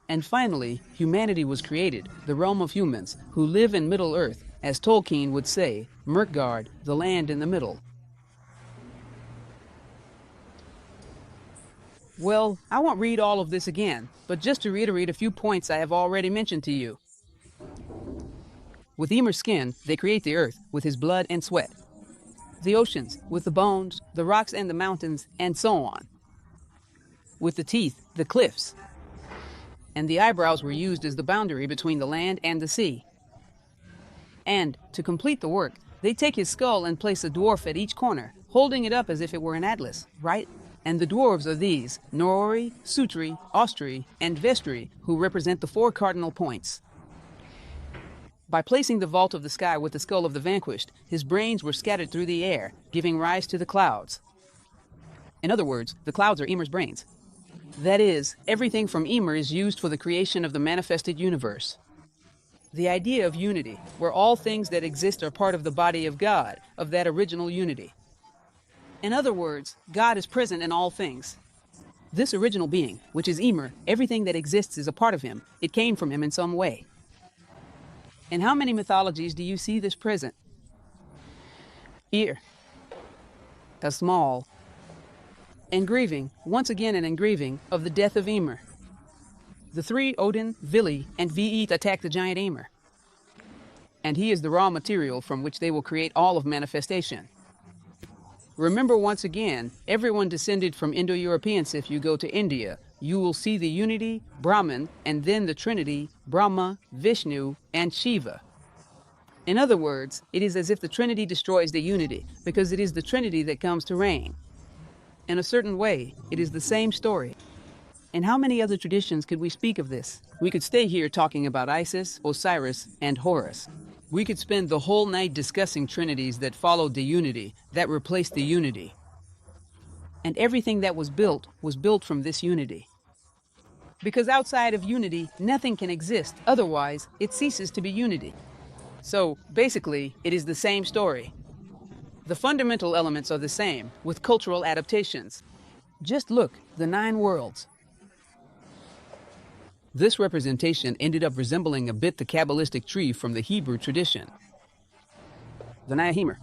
And finally, humanity was created, the realm of humans, who live in Middle Earth, as Tolkien would say, Mirkgard, the land in the middle. Well, I won't read all of this again, but just to reiterate a few points I have already mentioned to you. With Ymir's skin, they create the earth with his blood and sweat. The oceans, with the bones, the rocks and the mountains, and so on. With the teeth, the cliffs. And the eyebrows were used as the boundary between the land and the sea. And, to complete the work, they take his skull and place a dwarf at each corner, holding it up as if it were an atlas, right? And the dwarves are these, Norori, Sutri, Austri, and Vestri, who represent the 4 cardinal points. By placing the vault of the sky with the skull of the vanquished, his brains were scattered through the air, giving rise to the clouds. In other words, the clouds are Ymir's brains. That is, everything from Ymir is used for the creation of the manifested universe. The idea of unity, where all things that exist are part of the body of God, of that original unity. In other words, God is present in all things. This original being, which is Ymir, everything that exists is a part of him. It came from him in some way. In how many mythologies do you see this present? ear, a small engraving, once again an engraving, of the death of Ymir. The three, Odin, Vili, and Ve, attack the giant Ymir. And he is the raw material from which they will create all of manifestation. Remember once again, everyone descended from Indo-Europeans. If you go to India, you will see the unity, Brahman, and then the Trinity, Brahma, Vishnu, and Shiva. In other words, it is as if the Trinity destroys the unity, because it is the Trinity that comes to reign. In a certain way, it is the same story. In how many other traditions could we speak of this? We could stay here talking about Isis, Osiris, and Horus. We could spend the whole night discussing trinities that followed the unity, that replaced the unity. And everything that was built from this unity. Because outside of unity, nothing can exist. Otherwise, it ceases to be unity. So, basically, it is the same story. The fundamental elements are the same, with cultural adaptations. Just look, the 9 worlds. This representation ended up resembling a bit the Kabbalistic tree from the Hebrew tradition. The Nahimr,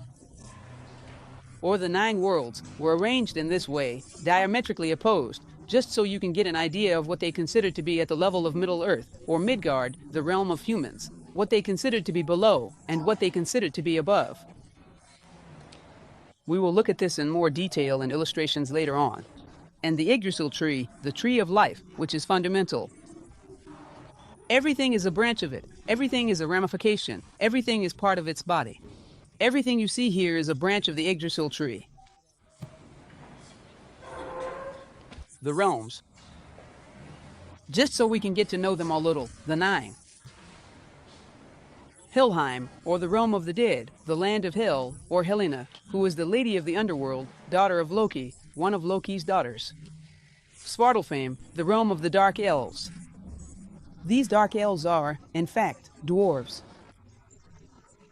or the 9 worlds, were arranged in this way, diametrically opposed, just so you can get an idea of what they considered to be at the level of Middle Earth, or Midgard, the realm of humans, what they considered to be below, and what they considered to be above. We will look at this in more detail in illustrations later on. And the Yggdrasil tree, the tree of life, which is fundamental. Everything is a branch of it. Everything is a ramification. Everything is part of its body. Everything you see here is a branch of the Yggdrasil tree. The realms. Just so we can get to know them a little, the 9. Helheim, or the realm of the dead, the land of Hel, or Helena, who is the lady of the underworld, daughter of Loki, one of Loki's daughters. Svartalfheim, the realm of the dark elves. These dark elves are, in fact, dwarves.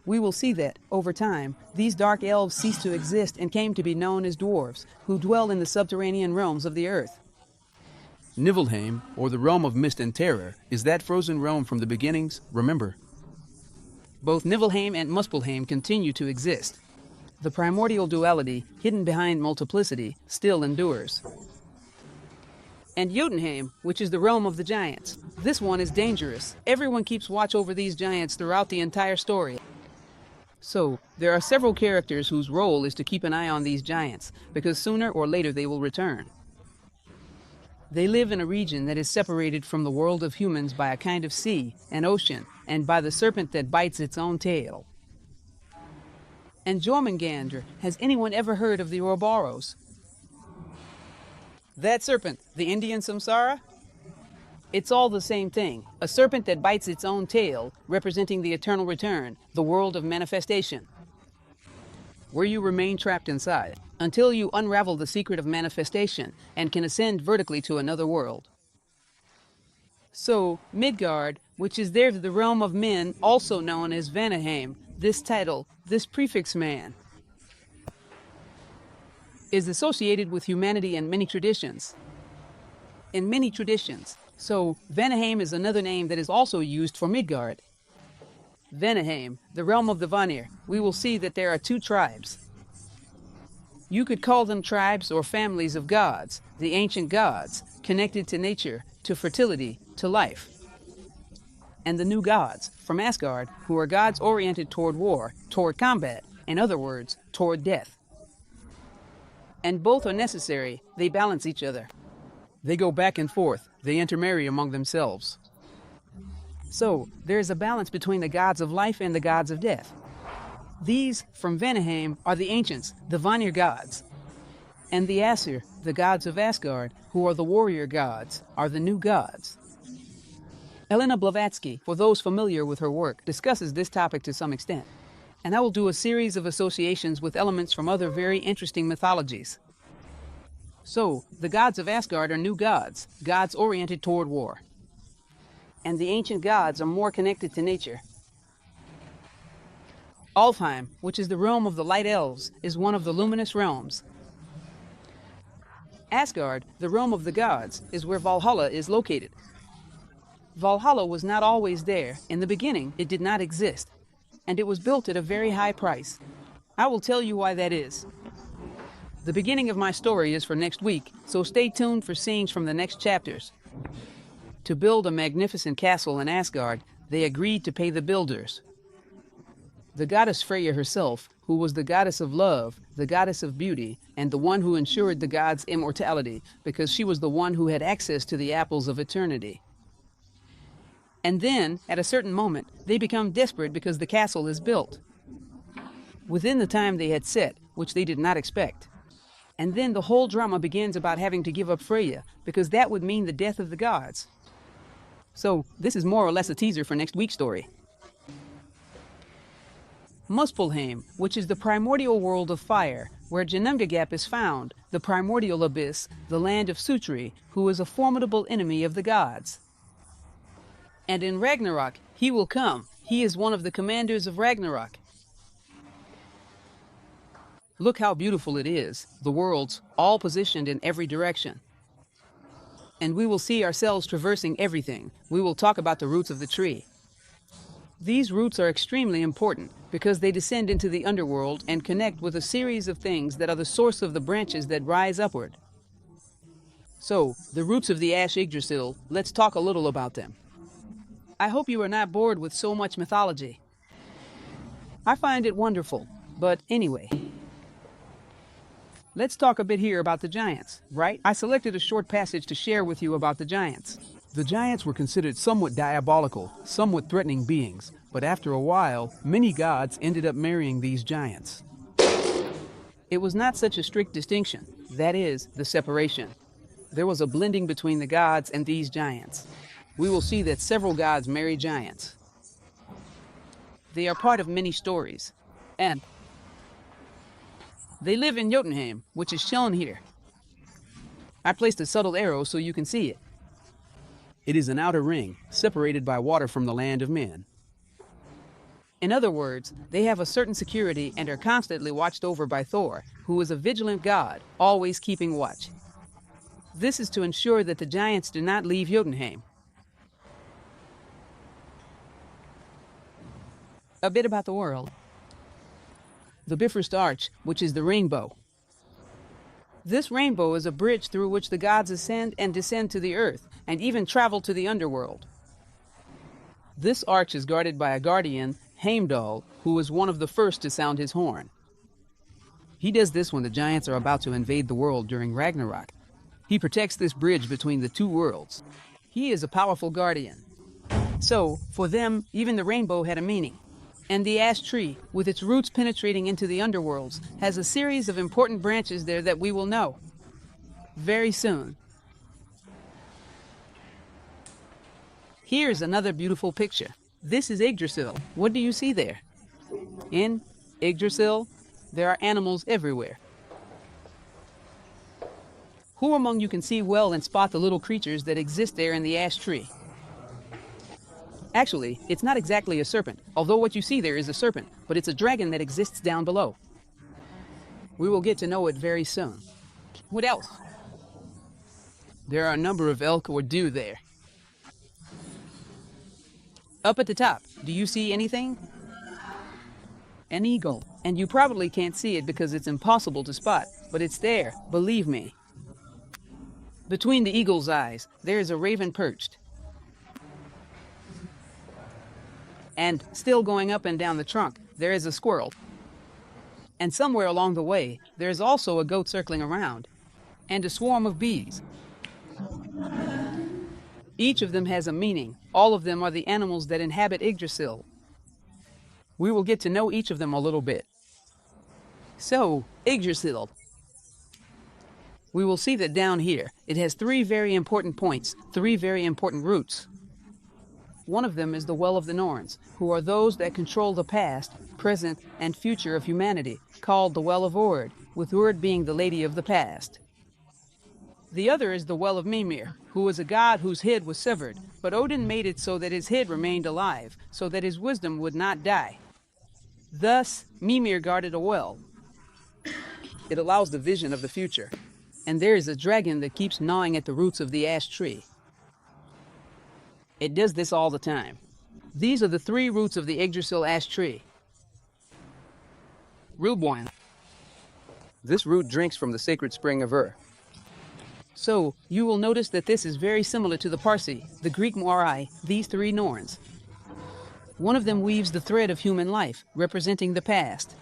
We will see that, over time, these dark elves ceased to exist and came to be known as dwarves, who dwell in the subterranean realms of the earth. Niflheim, or the realm of mist and terror, is that frozen realm from the beginnings, remember. Both Niflheim and Muspelheim continue to exist. The primordial duality, hidden behind multiplicity, still endures. And Jotunheim, which is the realm of the giants. This one is dangerous. Everyone keeps watch over these giants throughout the entire story. So, there are several characters whose role is to keep an eye on these giants, because sooner or later they will return. They live in a region that is separated from the world of humans by a kind of sea, an ocean, and by the serpent that bites its own tail. And Jormungandr, has anyone ever heard of the Ouroboros? That serpent, the Indian samsara? It's all the same thing, a serpent that bites its own tail, representing the eternal return, the world of manifestation. Where you remain trapped inside, until you unravel the secret of manifestation and can ascend vertically to another world. So, Midgard, which is there the realm of men, also known as Vanaheim, this title, this prefix man, is associated with humanity in many traditions. In many traditions. So, Vanaheim is another name that is also used for Midgard. Vanaheim, the realm of the Vanir, we will see that there are 2 tribes. You could call them tribes or families of gods, the ancient gods, connected to nature, to fertility, to life. And the new gods, from Asgard, who are gods oriented toward war, toward combat, in other words, toward death. And both are necessary, they balance each other. They go back and forth, they intermarry among themselves. So, there is a balance between the gods of life and the gods of death. These, from Vanaheim, are the ancients, the Vanir gods. And the Aesir, the gods of Asgard, who are the warrior gods, are the new gods. Elena Blavatsky, for those familiar with her work, discusses this topic to some extent. And I will do a series of associations with elements from other very interesting mythologies. So, the gods of Asgard are new gods, gods oriented toward war. And the ancient gods are more connected to nature. Alfheim, which is the realm of the light elves, is one of the luminous realms. Asgard, the realm of the gods, is where Valhalla is located. Valhalla was not always there. In the beginning, it did not exist. And it was built at a very high price. I will tell you why that is. The beginning of my story is for next week, so stay tuned for scenes from the next chapters. To build a magnificent castle in Asgard, they agreed to pay the builders. The goddess Freya herself, who was the goddess of love, the goddess of beauty, and the one who ensured the gods' immortality, because she was the one who had access to the apples of eternity. And then, at a certain moment, they become desperate because the castle is built within the time they had set, which they did not expect. And then the whole drama begins about having to give up Freya, because that would mean the death of the gods. So, this is more or less a teaser for next week's story. Muspelheim, which is the primordial world of fire, where Ginnungagap is found, the primordial abyss, the land of Sutri, who is a formidable enemy of the gods. And in Ragnarok, he will come. He is one of the commanders of Ragnarok. Look how beautiful it is, the worlds, all positioned in every direction. And we will see ourselves traversing everything. We will talk about the roots of the tree. These roots are extremely important because they descend into the underworld and connect with a series of things that are the source of the branches that rise upward. So, the roots of the Ash Yggdrasil, let's talk a little about them. I hope you are not bored with so much mythology. I find it wonderful, but anyway. Let's talk a bit here about the giants, right? I selected a short passage to share with you about the giants. The giants were considered somewhat diabolical, somewhat threatening beings, but after a while, many gods ended up marrying these giants. It was not such a strict distinction, that is, the separation. There was a blending between the gods and these giants. We will see that several gods marry giants. They are part of many stories, and they live in Jotunheim, which is shown here. I placed a subtle arrow so you can see it. It is an outer ring, separated by water from the land of men. In other words, they have a certain security and are constantly watched over by Thor, who is a vigilant god, always keeping watch. This is to ensure that the giants do not leave Jotunheim. A bit about the world. The Bifrost Arch, which is the rainbow. This rainbow is a bridge through which the gods ascend and descend to the earth, and even travel to the underworld. This arch is guarded by a guardian, Heimdall, who is one of the first to sound his horn. He does this when the giants are about to invade the world during Ragnarok. He protects this bridge between the two worlds. He is a powerful guardian. So, for them, even the rainbow had a meaning. And the ash tree, with its roots penetrating into the underworlds, has a series of important branches there that we will know very soon. Here's another beautiful picture. This is Yggdrasil. What do you see there? In Yggdrasil, there are animals everywhere. Who among you can see well and spot the little creatures that exist there in the ash tree? Actually, it's not exactly a serpent, although what you see there is a serpent, but it's a dragon that exists down below. We will get to know it very soon. What else? There are a number of elk or deer there. Up at the top, do you see anything? An eagle. And you probably can't see it because it's impossible to spot, but it's there, believe me. Between the eagle's eyes, there is a raven perched. And, still going up and down the trunk, there is a squirrel. And somewhere along the way, there is also a goat circling around, and a swarm of bees. Each of them has a meaning. All of them are the animals that inhabit Yggdrasil. We will get to know each of them a little bit. So, Yggdrasil. We will see that down here, it has three very important points, three very important roots. One of them is the Well of the Norns, who are those that control the past, present, and future of humanity, called the Well of Ord, with Ord being the lady of the past. The other is the Well of Mimir, who is a god whose head was severed, but Odin made it so that his head remained alive, so that his wisdom would not die. Thus, Mimir guarded a well. It allows the vision of the future. And there is a dragon that keeps gnawing at the roots of the ash tree. It does this all the time. These are the three roots of the Yggdrasil ash tree. Rilboin. This root drinks from the sacred spring of Ur. So, you will notice that this is very similar to the Parsi, the Greek Moirai, these three Norns. One of them weaves the thread of human life, representing the past.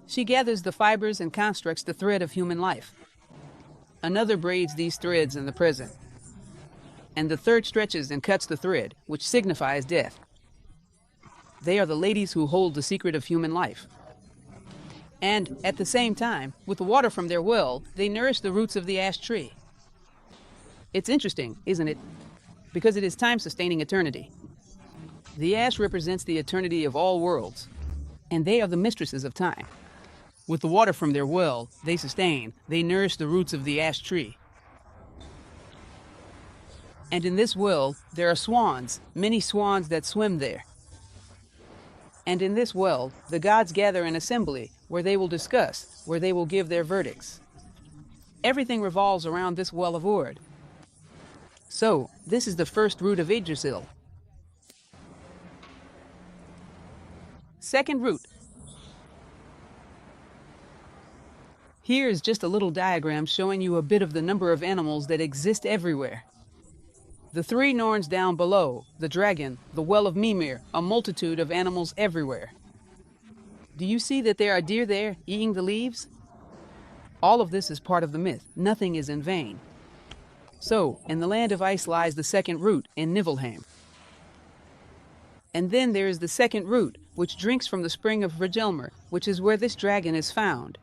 She gathers the fibers and constructs the thread of human life. Another braids these threads in the present. And the third stretches and cuts the thread, which signifies death. They are the ladies who hold the secret of human life. And, at the same time, with the water from their well, they nourish the roots of the ash tree. It's interesting, isn't it? Because it is time-sustaining eternity. The ash represents the eternity of all worlds, and they are the mistresses of time. With the water from their well, they sustain, they nourish the roots of the ash tree. And in this well, there are swans, many swans that swim there. And in this well, the gods gather an assembly where they will discuss, where they will give their verdicts. Everything revolves around this well of Ord. So, this is the first root of Yggdrasil. Second root. Here is just a little diagram showing you a bit of the number of animals that exist everywhere. The three Norns down below, the dragon, the well of Mimir, a multitude of animals everywhere. Do you see that there are deer there, eating the leaves? All of this is part of the myth. Nothing is in vain. So, in the land of ice lies the second root, in Niflheim. And then there is the second root, which drinks from the spring of Vrgelmir, which is where this dragon is found.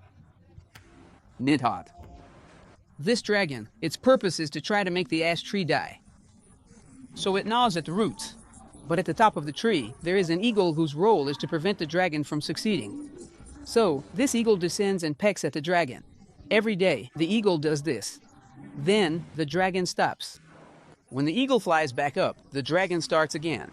Nidhogg. This dragon, its purpose is to try to make the ash tree die. So it gnaws at the roots. But at the top of the tree, there is an eagle whose role is to prevent the dragon from succeeding. So, this eagle descends and pecks at the dragon. Every day, the eagle does this. Then, the dragon stops. When the eagle flies back up, the dragon starts again.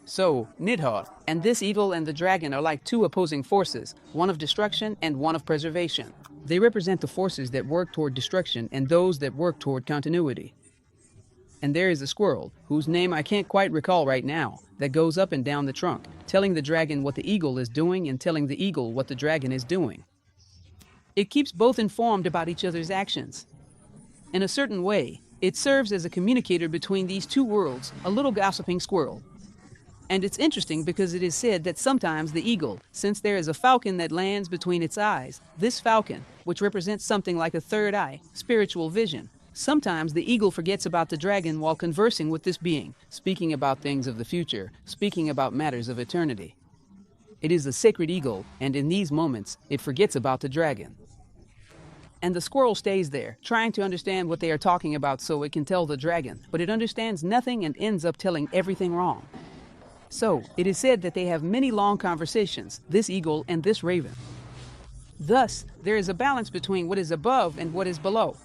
So, Nidhogg and this eagle and the dragon are like two opposing forces, one of destruction and one of preservation. They represent the forces that work toward destruction and those that work toward continuity. And there is a squirrel, whose name I can't quite recall right now, that goes up and down the trunk, telling the dragon what the eagle is doing and telling the eagle what the dragon is doing. It keeps both informed about each other's actions. In a certain way, it serves as a communicator between these two worlds, a little gossiping squirrel. And it's interesting because it is said that sometimes the eagle, since there is a falcon that lands between its eyes, this falcon, which represents something like a third eye, spiritual vision, sometimes the eagle forgets about the dragon while conversing with this being, speaking about things of the future, speaking about matters of eternity. It is the sacred eagle, and in these moments, it forgets about the dragon. And the squirrel stays there, trying to understand what they are talking about so it can tell the dragon, but it understands nothing and ends up telling everything wrong. So, it is said that they have many long conversations, this eagle and this raven. Thus, there is a balance between what is above and what is below.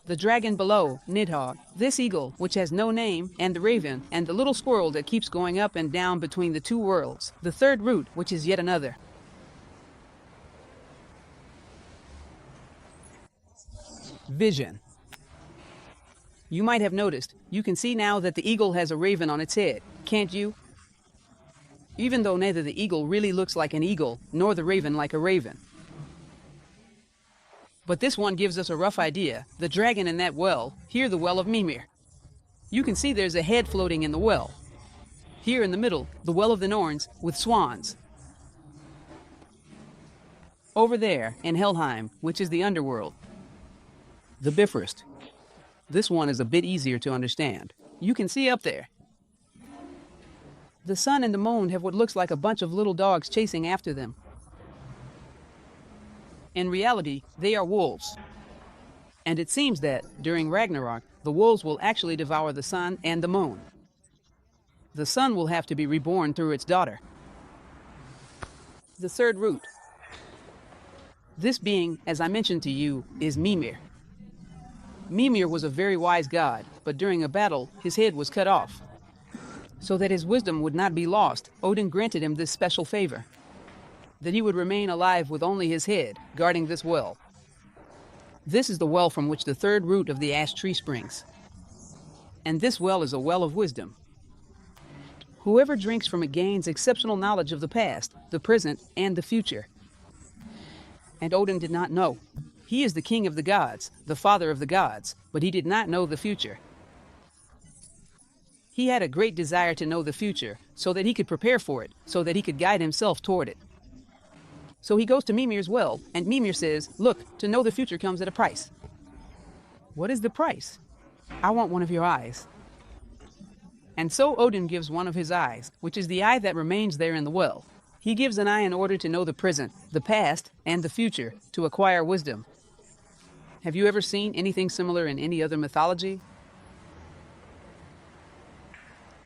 The dragon below, Nidhogg, this eagle, which has no name, and the raven, and the little squirrel that keeps going up and down between the two worlds, the third root, which is yet another. Vision. You might have noticed, you can see now that the eagle has a raven on its head, can't you? Even though neither the eagle really looks like an eagle, nor the raven like a raven. But this one gives us a rough idea. The dragon in that well, here the well of Mimir. You can see there's a head floating in the well. Here in the middle, the well of the Norns with swans. Over there, in Helheim, which is the underworld, the Bifrost. This one is a bit easier to understand. You can see up there. The sun and the moon have what looks like a bunch of little dogs chasing after them. In reality, they are wolves. And it seems that, during Ragnarok, the wolves will actually devour the sun and the moon. The sun will have to be reborn through its daughter. The third root. This being, as I mentioned to you, is Mimir. Mimir was a very wise god, but during a battle, his head was cut off. So that his wisdom would not be lost, Odin granted him this special favor. That he would remain alive with only his head, guarding this well. This is the well from which the third root of the ash tree springs. And this well is a well of wisdom. Whoever drinks from it gains exceptional knowledge of the past, the present, and the future. And Odin did not know. He is the king of the gods, the father of the gods, but he did not know the future. He had a great desire to know the future, so that he could prepare for it, so that he could guide himself toward it. So he goes to Mimir's well, and Mimir says, "Look, to know the future comes at a price." "What is the price?" "I want one of your eyes." And so Odin gives one of his eyes, which is the eye that remains there in the well. He gives an eye in order to know the present, the past, and the future, to acquire wisdom. Have you ever seen anything similar in any other mythology?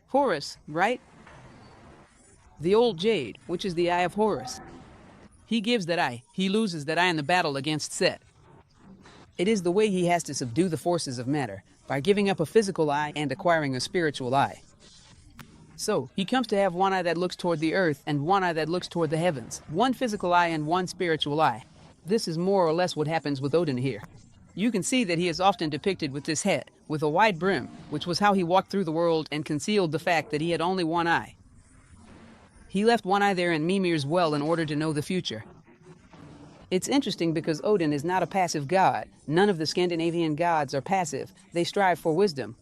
Horus, right? The old jade, which is the eye of Horus. He gives that eye. He loses that eye in the battle against Set. It is the way he has to subdue the forces of matter, by giving up a physical eye and acquiring a spiritual eye. So, he comes to have one eye that looks toward the earth and one eye that looks toward the heavens, one physical eye and one spiritual eye. This is more or less what happens with Odin here. You can see that he is often depicted with this head, with a wide brim, which was how he walked through the world and concealed the fact that he had only one eye. He left one eye there in Mimir's well in order to know the future. It's interesting because Odin is not a passive god. None of the Scandinavian gods are passive. They strive for wisdom.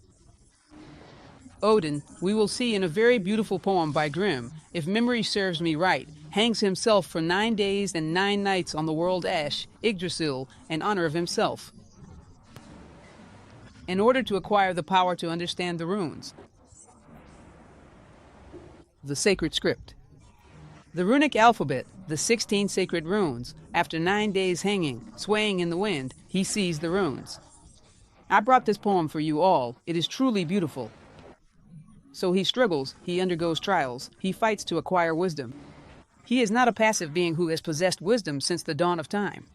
Odin, we will see in a very beautiful poem by Grimm, if memory serves me right, hangs himself for 9 days and 9 nights on the world ash, Yggdrasil, in honor of himself, in order to acquire the power to understand the runes, the sacred script. The runic alphabet, the 16 sacred runes. After 9 days hanging, swaying in the wind, he sees the runes. I brought this poem for you all. It is truly beautiful. So he struggles, he undergoes trials, he fights to acquire wisdom. He is not a passive being who has possessed wisdom since the dawn of time.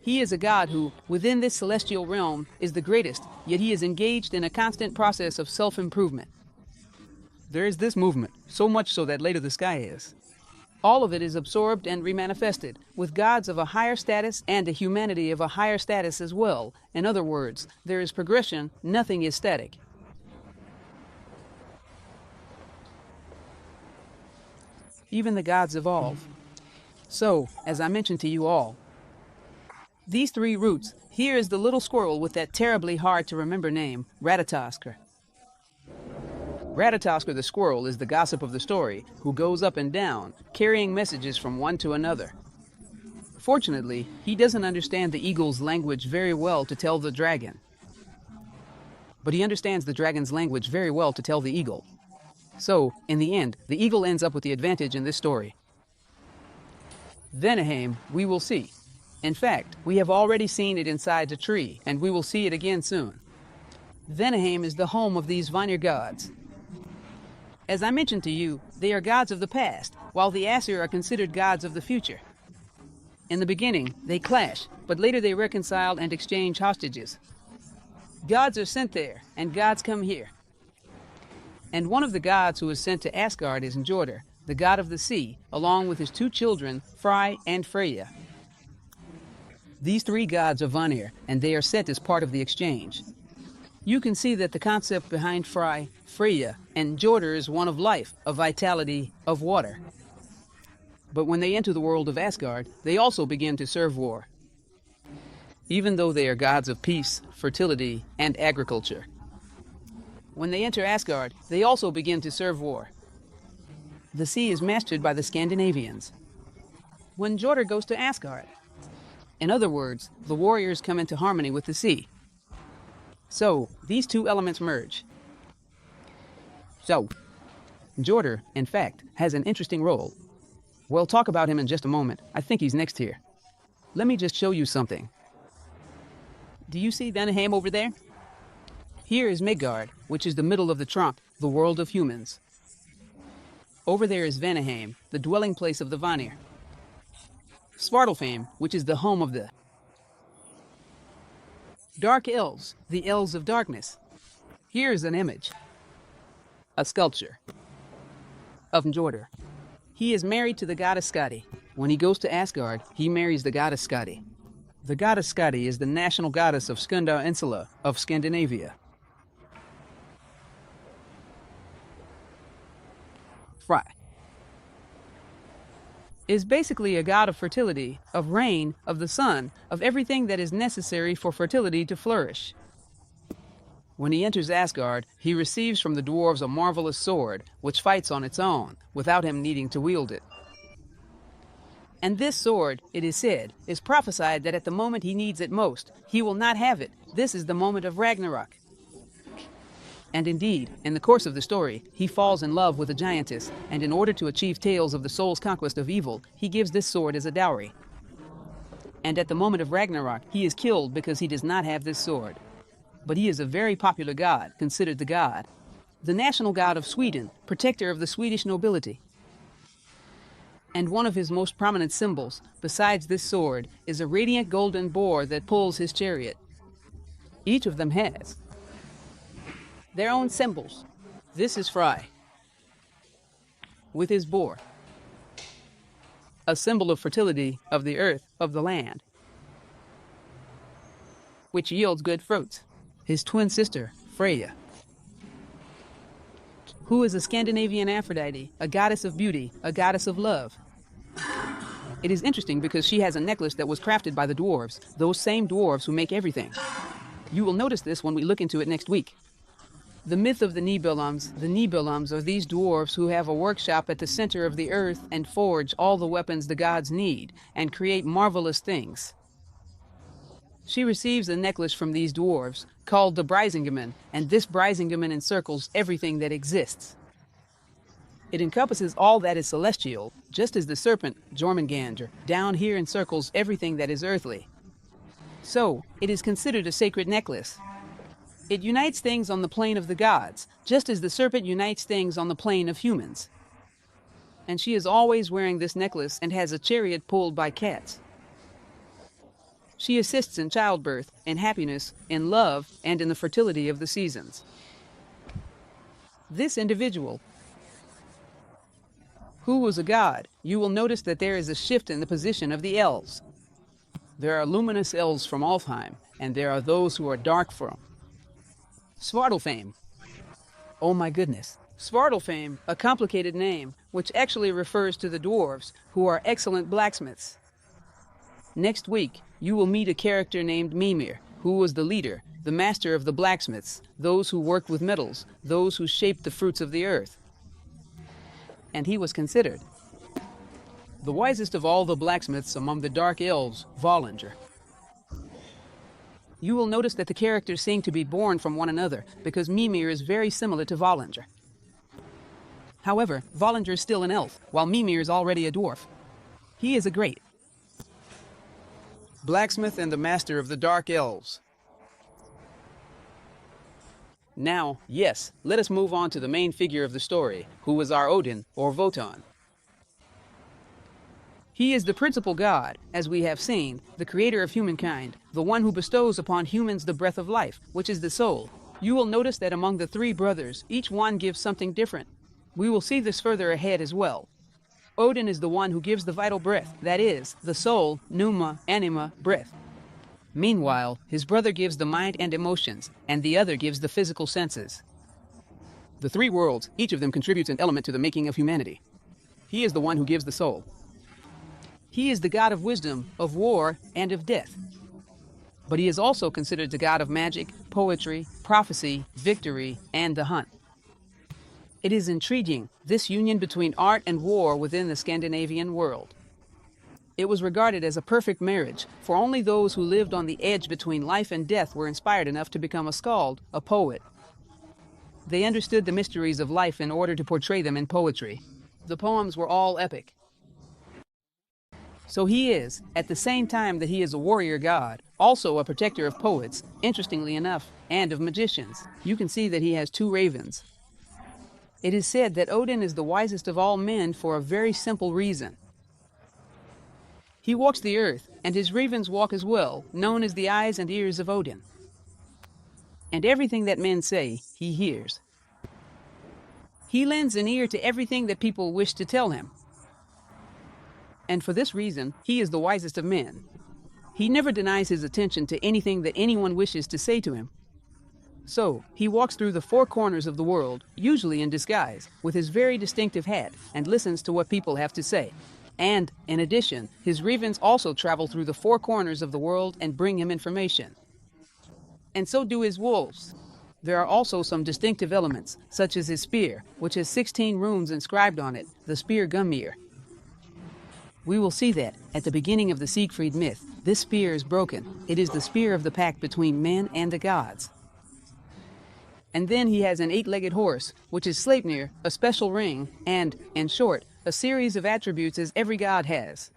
He is a god who, within this celestial realm, is the greatest, yet he is engaged in a constant process of self-improvement. There is this movement, so much so that later the sky is. All of it is absorbed and remanifested, with gods of a higher status and a humanity of a higher status as well. In other words, there is progression, nothing is static. Even the gods evolve. So, as I mentioned to you all, these 3 roots, here is the little squirrel with that terribly hard to remember name, Ratatoskr. Ratatoskr the squirrel is the gossip of the story, who goes up and down, carrying messages from one to another. Fortunately, he doesn't understand the eagle's language very well to tell the dragon. But he understands the dragon's language very well to tell the eagle. So, in the end, the eagle ends up with the advantage in this story. Vanaheim, we will see. In fact, we have already seen it inside the tree, and we will see it again soon. Vanaheim is the home of these Vanir gods. As I mentioned to you, they are gods of the past, while the Aesir are considered gods of the future. In the beginning, they clash, but later they reconcile and exchange hostages. Gods are sent there, and gods come here. And one of the gods who is sent to Asgard is Njordr, the god of the sea, along with his 2 children, Frey and Freyja. These 3 gods are Vanir, and they are set as part of the exchange. You can see that the concept behind Frey, Freyja, and Njordr is one of life, of vitality, of water. But when they enter the world of Asgard, they also begin to serve war. Even though they are gods of peace, fertility, and agriculture. When they enter Asgard, they also begin to serve war. The sea is mastered by the Scandinavians. When Njordr goes to Asgard, in other words, the warriors come into harmony with the sea. So, these 2 elements merge. So, Njordr, in fact, has an interesting role. We'll talk about him in just a moment. I think he's next here. Let me just show you something. Do you see Vanaheim over there? Here is Midgard, which is the middle of the trunk, the world of humans. Over there is Vanaheim, the dwelling place of the Vanir. Svartalfheim, which is the home of the Dark Elves, the Elves of Darkness. Here is an image, a sculpture, of Njordr. He is married to the goddess Skadi. When he goes to Asgard, he marries the goddess Skadi. The goddess Skadi is the national goddess of Skandar Insula, of Scandinavia. Frey is basically a god of fertility, of rain, of the sun, of everything that is necessary for fertility to flourish. When he enters Asgard, he receives from the dwarves a marvelous sword, which fights on its own, without him needing to wield it. And this sword, it is said, is prophesied that at the moment he needs it most, he will not have it. This is the moment of Ragnarok. And indeed, in the course of the story, he falls in love with a giantess, and in order to achieve tales of the soul's conquest of evil, he gives this sword as a dowry. And at the moment of Ragnarok, he is killed because he does not have this sword. But he is a very popular god, considered the national god of Sweden, protector of the Swedish nobility. And one of his most prominent symbols, besides this sword, is a radiant golden boar that pulls his chariot. Each of them has their own symbols. This is Frey, with his boar, a symbol of fertility, of the earth, of the land, which yields good fruits. His twin sister, Freya, who is a Scandinavian Aphrodite, a goddess of beauty, a goddess of love. It is interesting because she has a necklace that was crafted by the dwarves, those same dwarves who make everything. You will notice this when we look into it next week. The myth of the Nibelungs are these dwarves who have a workshop at the center of the earth and forge all the weapons the gods need and create marvelous things. She receives a necklace from these dwarves, called the Brisingamen, and this Brisingamen encircles everything that exists. It encompasses all that is celestial, just as the serpent, Jormungandr, down here encircles everything that is earthly. So, it is considered a sacred necklace. It unites things on the plane of the gods, just as the serpent unites things on the plane of humans. And she is always wearing this necklace and has a chariot pulled by cats. She assists in childbirth, in happiness, in love, and in the fertility of the seasons. This individual, who was a god, you will notice that there is a shift in the position of the elves. There are luminous elves from Alfheim, and there are those who are dark from Svartalfheim. Oh my goodness. Svartalfheim, a complicated name, which actually refers to the dwarves, who are excellent blacksmiths. Next week, you will meet a character named Mimir, who was the leader, the master of the blacksmiths, those who worked with metals, those who shaped the fruits of the earth. And he was considered the wisest of all the blacksmiths among the dark elves, Valinger. You will notice that the characters seem to be born from one another, because Mimir is very similar to Valinger. However, Valinger is still an elf, while Mimir is already a dwarf. He is a great blacksmith and the master of the dark elves. Now, yes, let us move on to the main figure of the story, who is our Odin, or Wotan. He is the principal god, as we have seen, the creator of humankind, the one who bestows upon humans the breath of life, which is the soul. You will notice that among the three brothers, each one gives something different. We will see this further ahead as well. Odin is the one who gives the vital breath, that is, the soul, pneuma, anima, breath. Meanwhile, his brother gives the mind and emotions, and the other gives the physical senses. The three worlds, each of them contributes an element to the making of humanity. He is the one who gives the soul. He is the god of wisdom, of war, and of death. But he is also considered the god of magic, poetry, prophecy, victory, and the hunt. It is intriguing, this union between art and war within the Scandinavian world. It was regarded as a perfect marriage, for only those who lived on the edge between life and death were inspired enough to become a skald, a poet. They understood the mysteries of life in order to portray them in poetry. The poems were all epic. So he is, at the same time that he is a warrior god, also a protector of poets, interestingly enough, and of magicians. You can see that he has two ravens. It is said that Odin is the wisest of all men for a very simple reason. He walks the earth, and his ravens walk as well, known as the eyes and ears of Odin. And everything that men say, he hears. He lends an ear to everything that people wish to tell him. And for this reason, he is the wisest of men. He never denies his attention to anything that anyone wishes to say to him. So, he walks through the four corners of the world, usually in disguise, with his very distinctive hat, and listens to what people have to say. And, in addition, his ravens also travel through the four corners of the world and bring him information. And so do his wolves. There are also some distinctive elements, such as his spear, which has 16 runes inscribed on it, the spear Gummir. We will see that, at the beginning of the Siegfried myth, this spear is broken. It is the spear of the pact between men and the gods. And then he has an 8-legged horse, which is Sleipnir, a special ring, and, in short, a series of attributes as every god has.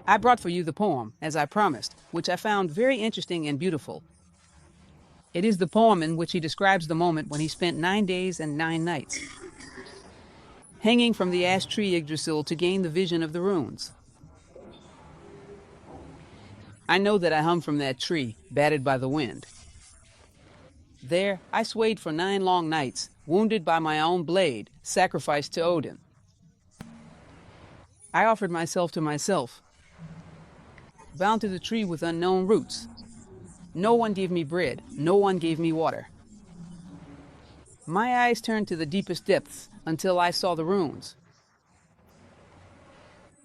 I brought for you the poem, as I promised, which I found very interesting and beautiful. It is the poem in which he describes the moment when he spent 9 days and 9 nights hanging from the ash tree Yggdrasil to gain the vision of the runes. I know that I hung from that tree, battered by the wind. There, I swayed for 9 long nights, wounded by my own blade, sacrificed to Odin. I offered myself to myself, bound to the tree with unknown roots. No one gave me bread, no one gave me water. My eyes turned to the deepest depths until I saw the runes.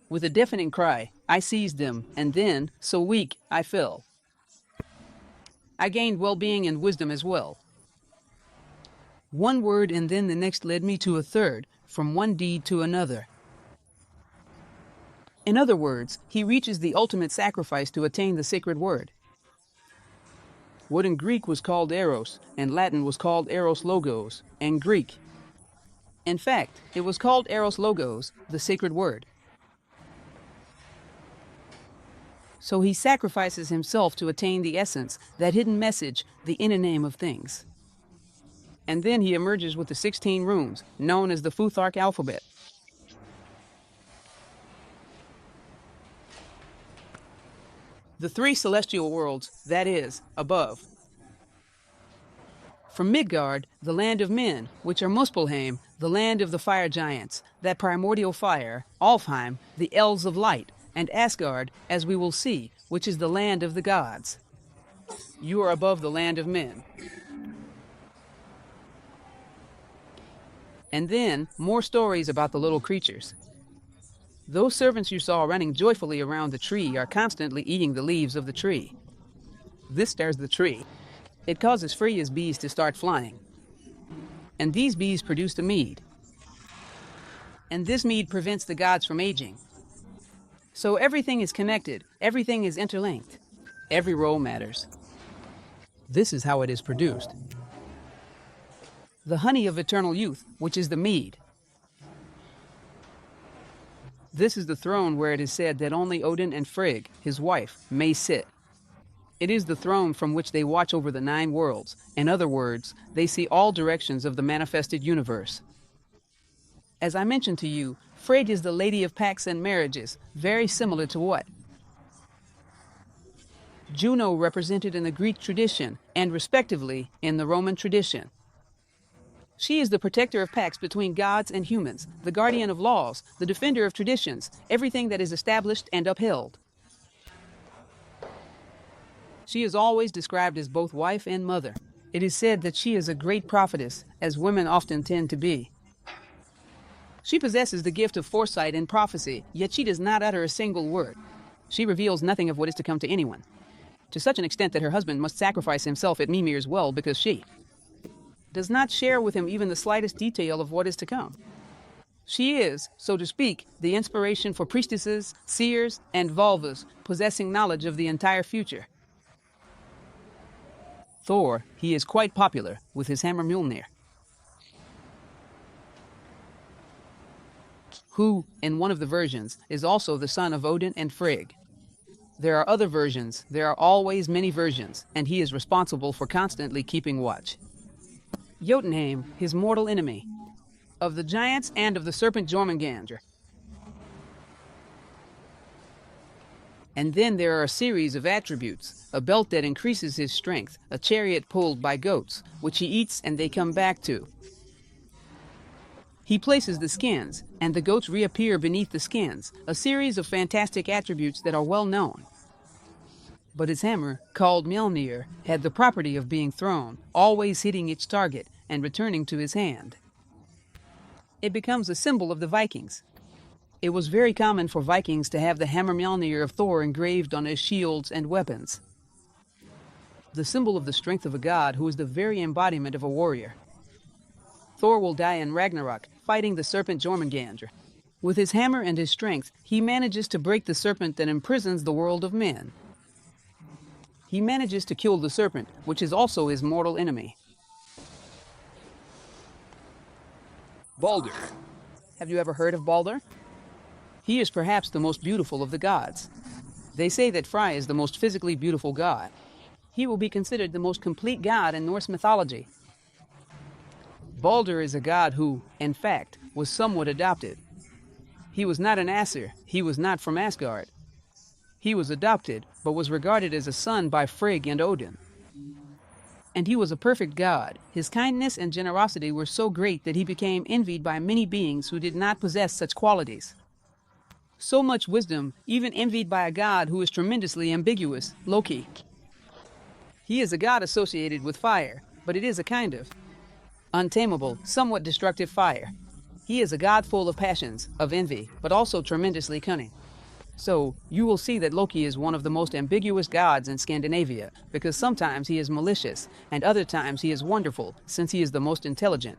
With a deafening cry, I seized them, and then, so weak, I fell. I gained well-being and wisdom as well. One word and then the next led me to a third, from one deed to another. In other words, he reaches the ultimate sacrifice to attain the sacred word. What in Greek was called eros, and Latin was called eros logos, and Greek. In fact, it was called eros logos, the sacred word. So he sacrifices himself to attain the essence, that hidden message, the inner name of things. And then he emerges with the 16 runes, known as the Futhark alphabet. The 3 celestial worlds, that is, above. From Midgard, the land of men, which are Muspelheim, the land of the fire giants, that primordial fire, Alfheim, the elves of light, and Asgard, as we will see, which is the land of the gods. You are above the land of men. And then, more stories about the little creatures. Those servants you saw running joyfully around the tree are constantly eating the leaves of the tree. This stirs the tree. It causes Freya's bees to start flying. And these bees produce the mead. And this mead prevents the gods from aging. So everything is connected, everything is interlinked. Every role matters. This is how it is produced. The honey of eternal youth, which is the mead. This is the throne where it is said that only Odin and Frigg, his wife, may sit. It is the throne from which they watch over the 9 worlds. In other words, they see all directions of the manifested universe. As I mentioned to you, Frigg is the lady of pacts and marriages, very similar to what? Juno represented in the Greek tradition, and respectively in the Roman tradition. She is the protector of pacts between gods and humans, the guardian of laws, the defender of traditions, everything that is established and upheld. She is always described as both wife and mother. It is said that she is a great prophetess, as women often tend to be. She possesses the gift of foresight and prophecy, yet she does not utter a single word. She reveals nothing of what is to come to anyone, to such an extent that her husband must sacrifice himself at Mimir's well because she does not share with him even the slightest detail of what is to come. She is, so to speak, the inspiration for priestesses, seers, and vulvas possessing knowledge of the entire future. Thor, he is quite popular with his hammer Mjolnir, who, in one of the versions, is also the son of Odin and Frigg. There are other versions, there are always many versions, and he is responsible for constantly keeping watch. Jotunheim, his mortal enemy, of the giants and of the serpent Jormungandr. And then there are a series of attributes, a belt that increases his strength, a chariot pulled by goats, which he eats and they come back to. He places the skins, and the goats reappear beneath the skins, a series of fantastic attributes that are well known. But his hammer, called Mjolnir, had the property of being thrown, always hitting its target and returning to his hand. It becomes a symbol of the Vikings. It was very common for Vikings to have the hammer Mjolnir of Thor engraved on his shields and weapons. The symbol of the strength of a god who is the very embodiment of a warrior. Thor will die in Ragnarok, fighting the serpent Jormungandr. With his hammer and his strength, he manages to break the serpent that imprisons the world of men. He manages to kill the serpent, which is also his mortal enemy. Balder. Have you ever heard of Balder? He is perhaps the most beautiful of the gods. They say that Frey is the most physically beautiful god. He will be considered the most complete god in Norse mythology. Balder is a god who, in fact, was somewhat adopted. He was not an Aesir, he was not from Asgard. He was adopted, but was regarded as a son by Frigg and Odin. And he was a perfect god. His kindness and generosity were so great that he became envied by many beings who did not possess such qualities. So much wisdom, even envied by a god who is tremendously ambiguous, Loki. He is a god associated with fire, but it is a kind of untamable, somewhat destructive fire. He is a god full of passions, of envy, but also tremendously cunning. So, you will see that Loki is one of the most ambiguous gods in Scandinavia, because sometimes he is malicious, and other times he is wonderful, since he is the most intelligent.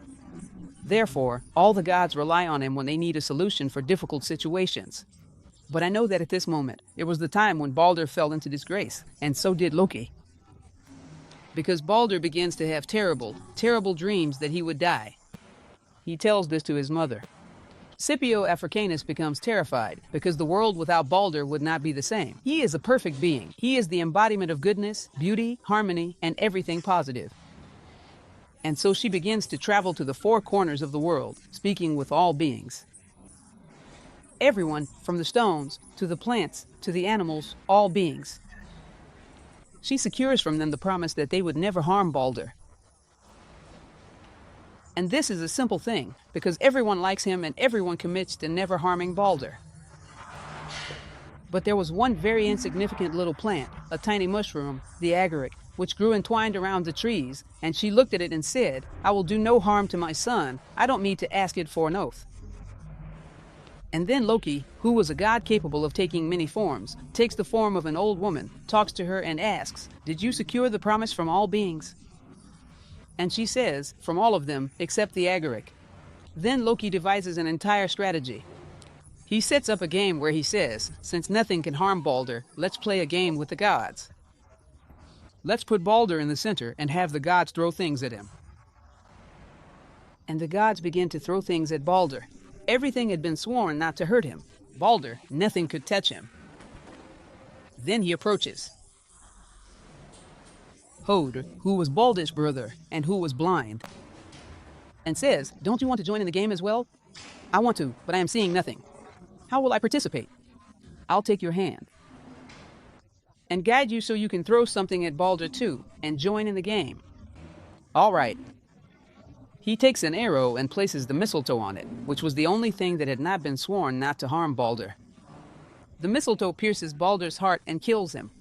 Therefore, all the gods rely on him when they need a solution for difficult situations. But I know that at this moment, it was the time when Balder fell into disgrace, and so did Loki. Because Balder begins to have terrible, terrible dreams that he would die. He tells this to his mother. Scipio Africanus becomes terrified, because the world without Balder would not be the same. He is a perfect being. He is the embodiment of goodness, beauty, harmony, and everything positive. And so she begins to travel to the four corners of the world, speaking with all beings. Everyone, from the stones, to the plants, to the animals, all beings. She secures from them the promise that they would never harm Balder. And this is a simple thing, because everyone likes him and everyone commits to never harming Balder. But there was one very insignificant little plant, a tiny mushroom, the agaric, which grew entwined around the trees, and she looked at it and said, "I will do no harm to my son. I don't need to ask it for an oath." And then Loki, who was a god capable of taking many forms, takes the form of an old woman, talks to her and asks, "Did you secure the promise from all beings?" And she says, "From all of them, except the agaric." Then Loki devises an entire strategy. He sets up a game where he says, "Since nothing can harm Balder, let's play a game with the gods. Let's put Balder in the center and have the gods throw things at him." And the gods begin to throw things at Balder. Everything had been sworn not to hurt him. Balder, nothing could touch him. Then he approaches Hod, who was Baldur's brother and who was blind, and says, "Don't you want to join in the game as well?" "I want to, but I am seeing nothing." "How will I participate?" "I'll take your hand and guide you so you can throw something at Balder too, and join in the game." "All right." He takes an arrow and places the mistletoe on it, which was the only thing that had not been sworn not to harm Balder. The mistletoe pierces Balder's heart and kills him.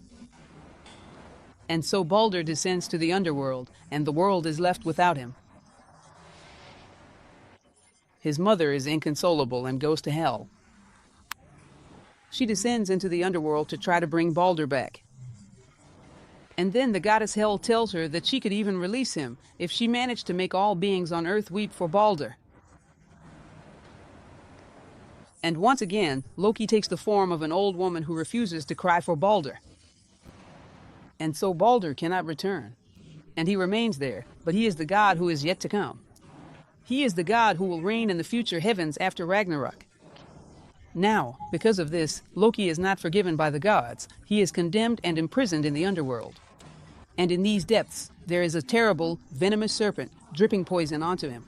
And so Balder descends to the underworld, and the world is left without him. His mother is inconsolable and goes to hell. She descends into the underworld to try to bring Balder back. And then the goddess Hel tells her that she could even release him if she managed to make all beings on earth weep for Balder. And once again, Loki takes the form of an old woman who refuses to cry for Balder. And so Balder cannot return. And he remains there, but he is the god who is yet to come. He is the god who will reign in the future heavens after Ragnarok. Now, because of this, Loki is not forgiven by the gods. He is condemned and imprisoned in the underworld. And in these depths, there is a terrible, venomous serpent dripping poison onto him.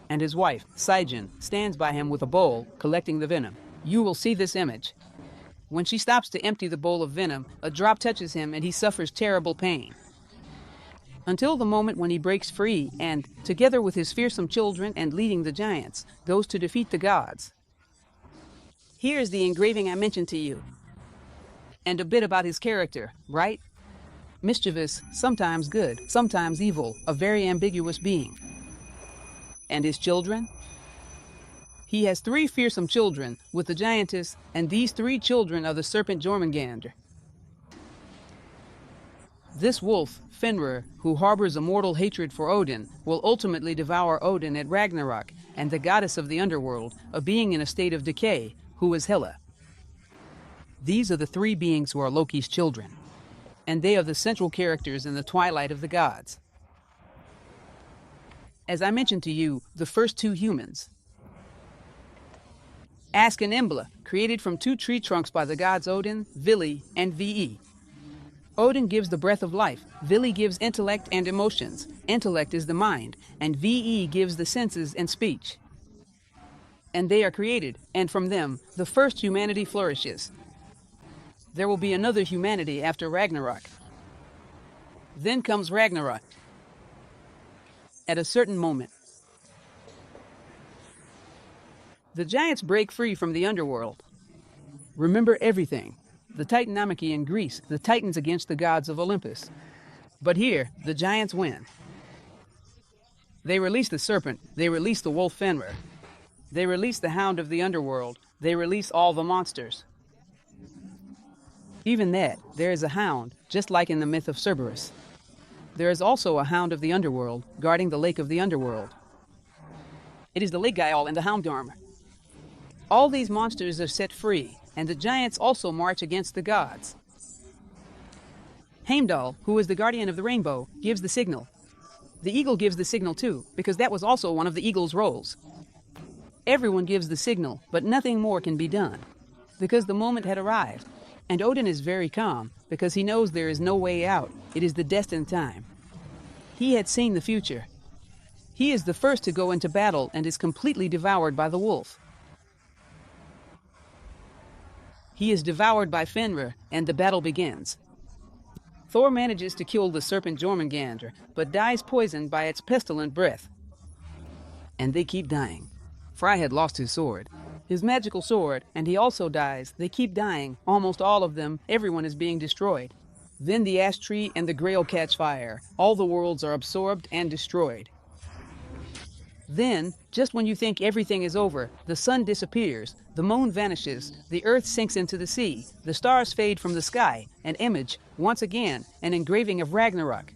And his wife, Sigyn, stands by him with a bowl, collecting the venom. You will see this image. When she stops to empty the bowl of venom, a drop touches him and he suffers terrible pain. Until the moment when he breaks free and, together with his fearsome children and leading the giants, goes to defeat the gods. Here is the engraving I mentioned to you. And a bit about his character, right? Mischievous, sometimes good, sometimes evil, a very ambiguous being. And his children? He has 3 fearsome children with the giantess, and these 3 children are the serpent Jormungandr. This wolf, Fenrir, who harbors a mortal hatred for Odin, will ultimately devour Odin at Ragnarok, and the goddess of the underworld, a being in a state of decay, who is Hela. These are the 3 beings who are Loki's children, and they are the central characters in the Twilight of the Gods. As I mentioned to you, the first 2 humans, Ask and Embla, created from 2 tree trunks by the gods Odin, Vili, and Ve. Odin gives the breath of life, Vili gives intellect and emotions, intellect is the mind, and Ve gives the senses and speech. And they are created, and from them, the first humanity flourishes. There will be another humanity after Ragnarok. Then comes Ragnarok. At a certain moment, the giants break free from the underworld. Remember everything. The Titanomachy in Greece, the Titans against the gods of Olympus. But here, the giants win. They release the serpent, they release the wolf Fenrir. They release the hound of the underworld, they release all the monsters. Even that, there is a hound, just like in the myth of Cerberus. There is also a hound of the underworld, guarding the lake of the underworld. It is the Lake Gael and the Houndarm. All these monsters are set free, and the giants also march against the gods. Heimdall, who is the guardian of the rainbow, gives the signal. The eagle gives the signal too, because that was also one of the eagle's roles. Everyone gives the signal, but nothing more can be done, because the moment had arrived. And Odin is very calm, because he knows there is no way out. It is the destined time. He had seen the future. He is the first to go into battle and is completely devoured by the wolf. He is devoured by Fenrir, and the battle begins. Thor manages to kill the serpent Jormungandr, but dies poisoned by its pestilent breath. And they keep dying. Frey had lost his sword, his magical sword, and he also dies. They keep dying, almost all of them. Everyone is being destroyed. Then the ash tree and the grail catch fire. All the worlds are absorbed and destroyed. Then, just when you think everything is over, the sun disappears, the moon vanishes, the earth sinks into the sea, the stars fade from the sky, an image, once again, an engraving of Ragnarok.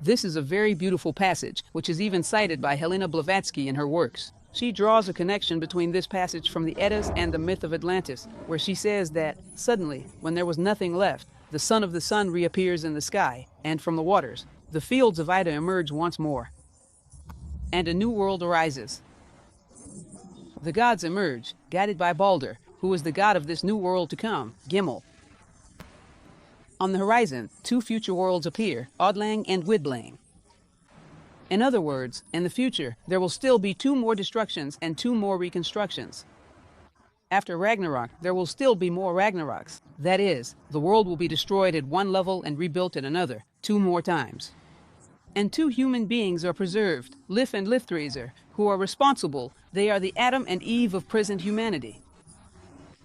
This is a very beautiful passage, which is even cited by Helena Blavatsky in her works. She draws a connection between this passage from the Eddas and the myth of Atlantis, where she says that, suddenly, when there was nothing left, the son of the sun reappears in the sky, and from the waters, the fields of Ida emerge once more. And a new world arises. The gods emerge, guided by Balder, who is the god of this new world to come, Gimel. On the horizon, 2 future worlds appear, Odlang and Widlang. In other words, in the future, there will still be 2 more destructions and 2 more reconstructions. After Ragnarok, there will still be more Ragnaroks. That is, the world will be destroyed at one level and rebuilt at another, 2 more times. And 2 human beings are preserved, Lif and Lifthrazer, who are responsible. They are the Adam and Eve of present humanity.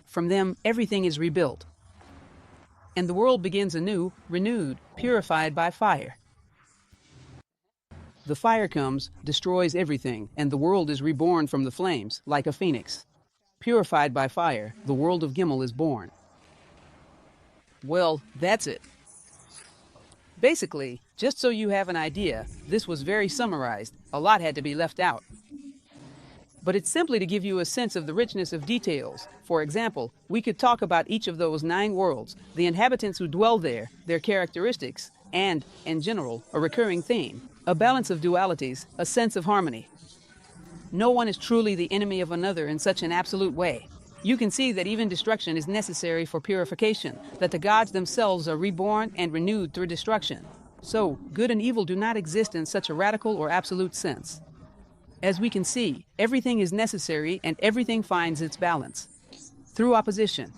From them, everything is rebuilt. And the world begins anew, renewed, purified by fire. The fire comes, destroys everything, and the world is reborn from the flames, like a phoenix. Purified by fire, the world of Gimel is born. Well, that's it. Basically, just so you have an idea, this was very summarized. A lot had to be left out. But it's simply to give you a sense of the richness of details. For example, we could talk about each of those 9 worlds, the inhabitants who dwell there, their characteristics, and, in general, a recurring theme, a balance of dualities, a sense of harmony. No one is truly the enemy of another in such an absolute way. You can see that even destruction is necessary for purification, that the gods themselves are reborn and renewed through destruction. So, good and evil do not exist in such a radical or absolute sense. As we can see, everything is necessary and everything finds its balance. Through opposition.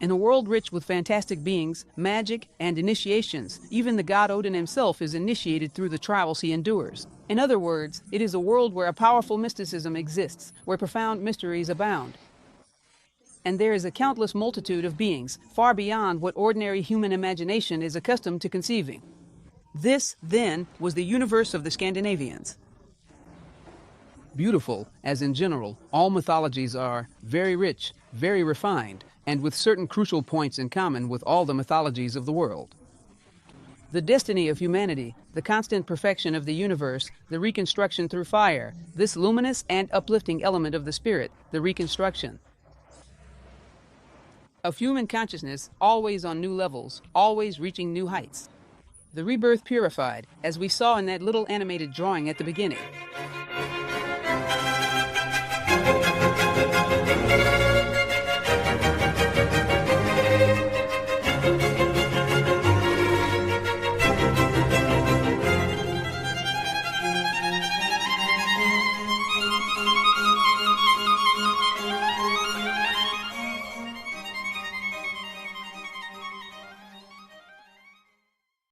In a world rich with fantastic beings, magic, and initiations, even the god Odin himself is initiated through the trials he endures. In other words, it is a world where a powerful mysticism exists, where profound mysteries abound. And there is a countless multitude of beings, far beyond what ordinary human imagination is accustomed to conceiving. This, then, was the universe of the Scandinavians. Beautiful, as in general, all mythologies are, very rich, very refined, and with certain crucial points in common with all the mythologies of the world. The destiny of humanity, the constant perfection of the universe, the reconstruction through fire, this luminous and uplifting element of the spirit, the reconstruction of human consciousness, always on new levels, always reaching new heights. The rebirth purified, as we saw in that little animated drawing at the beginning.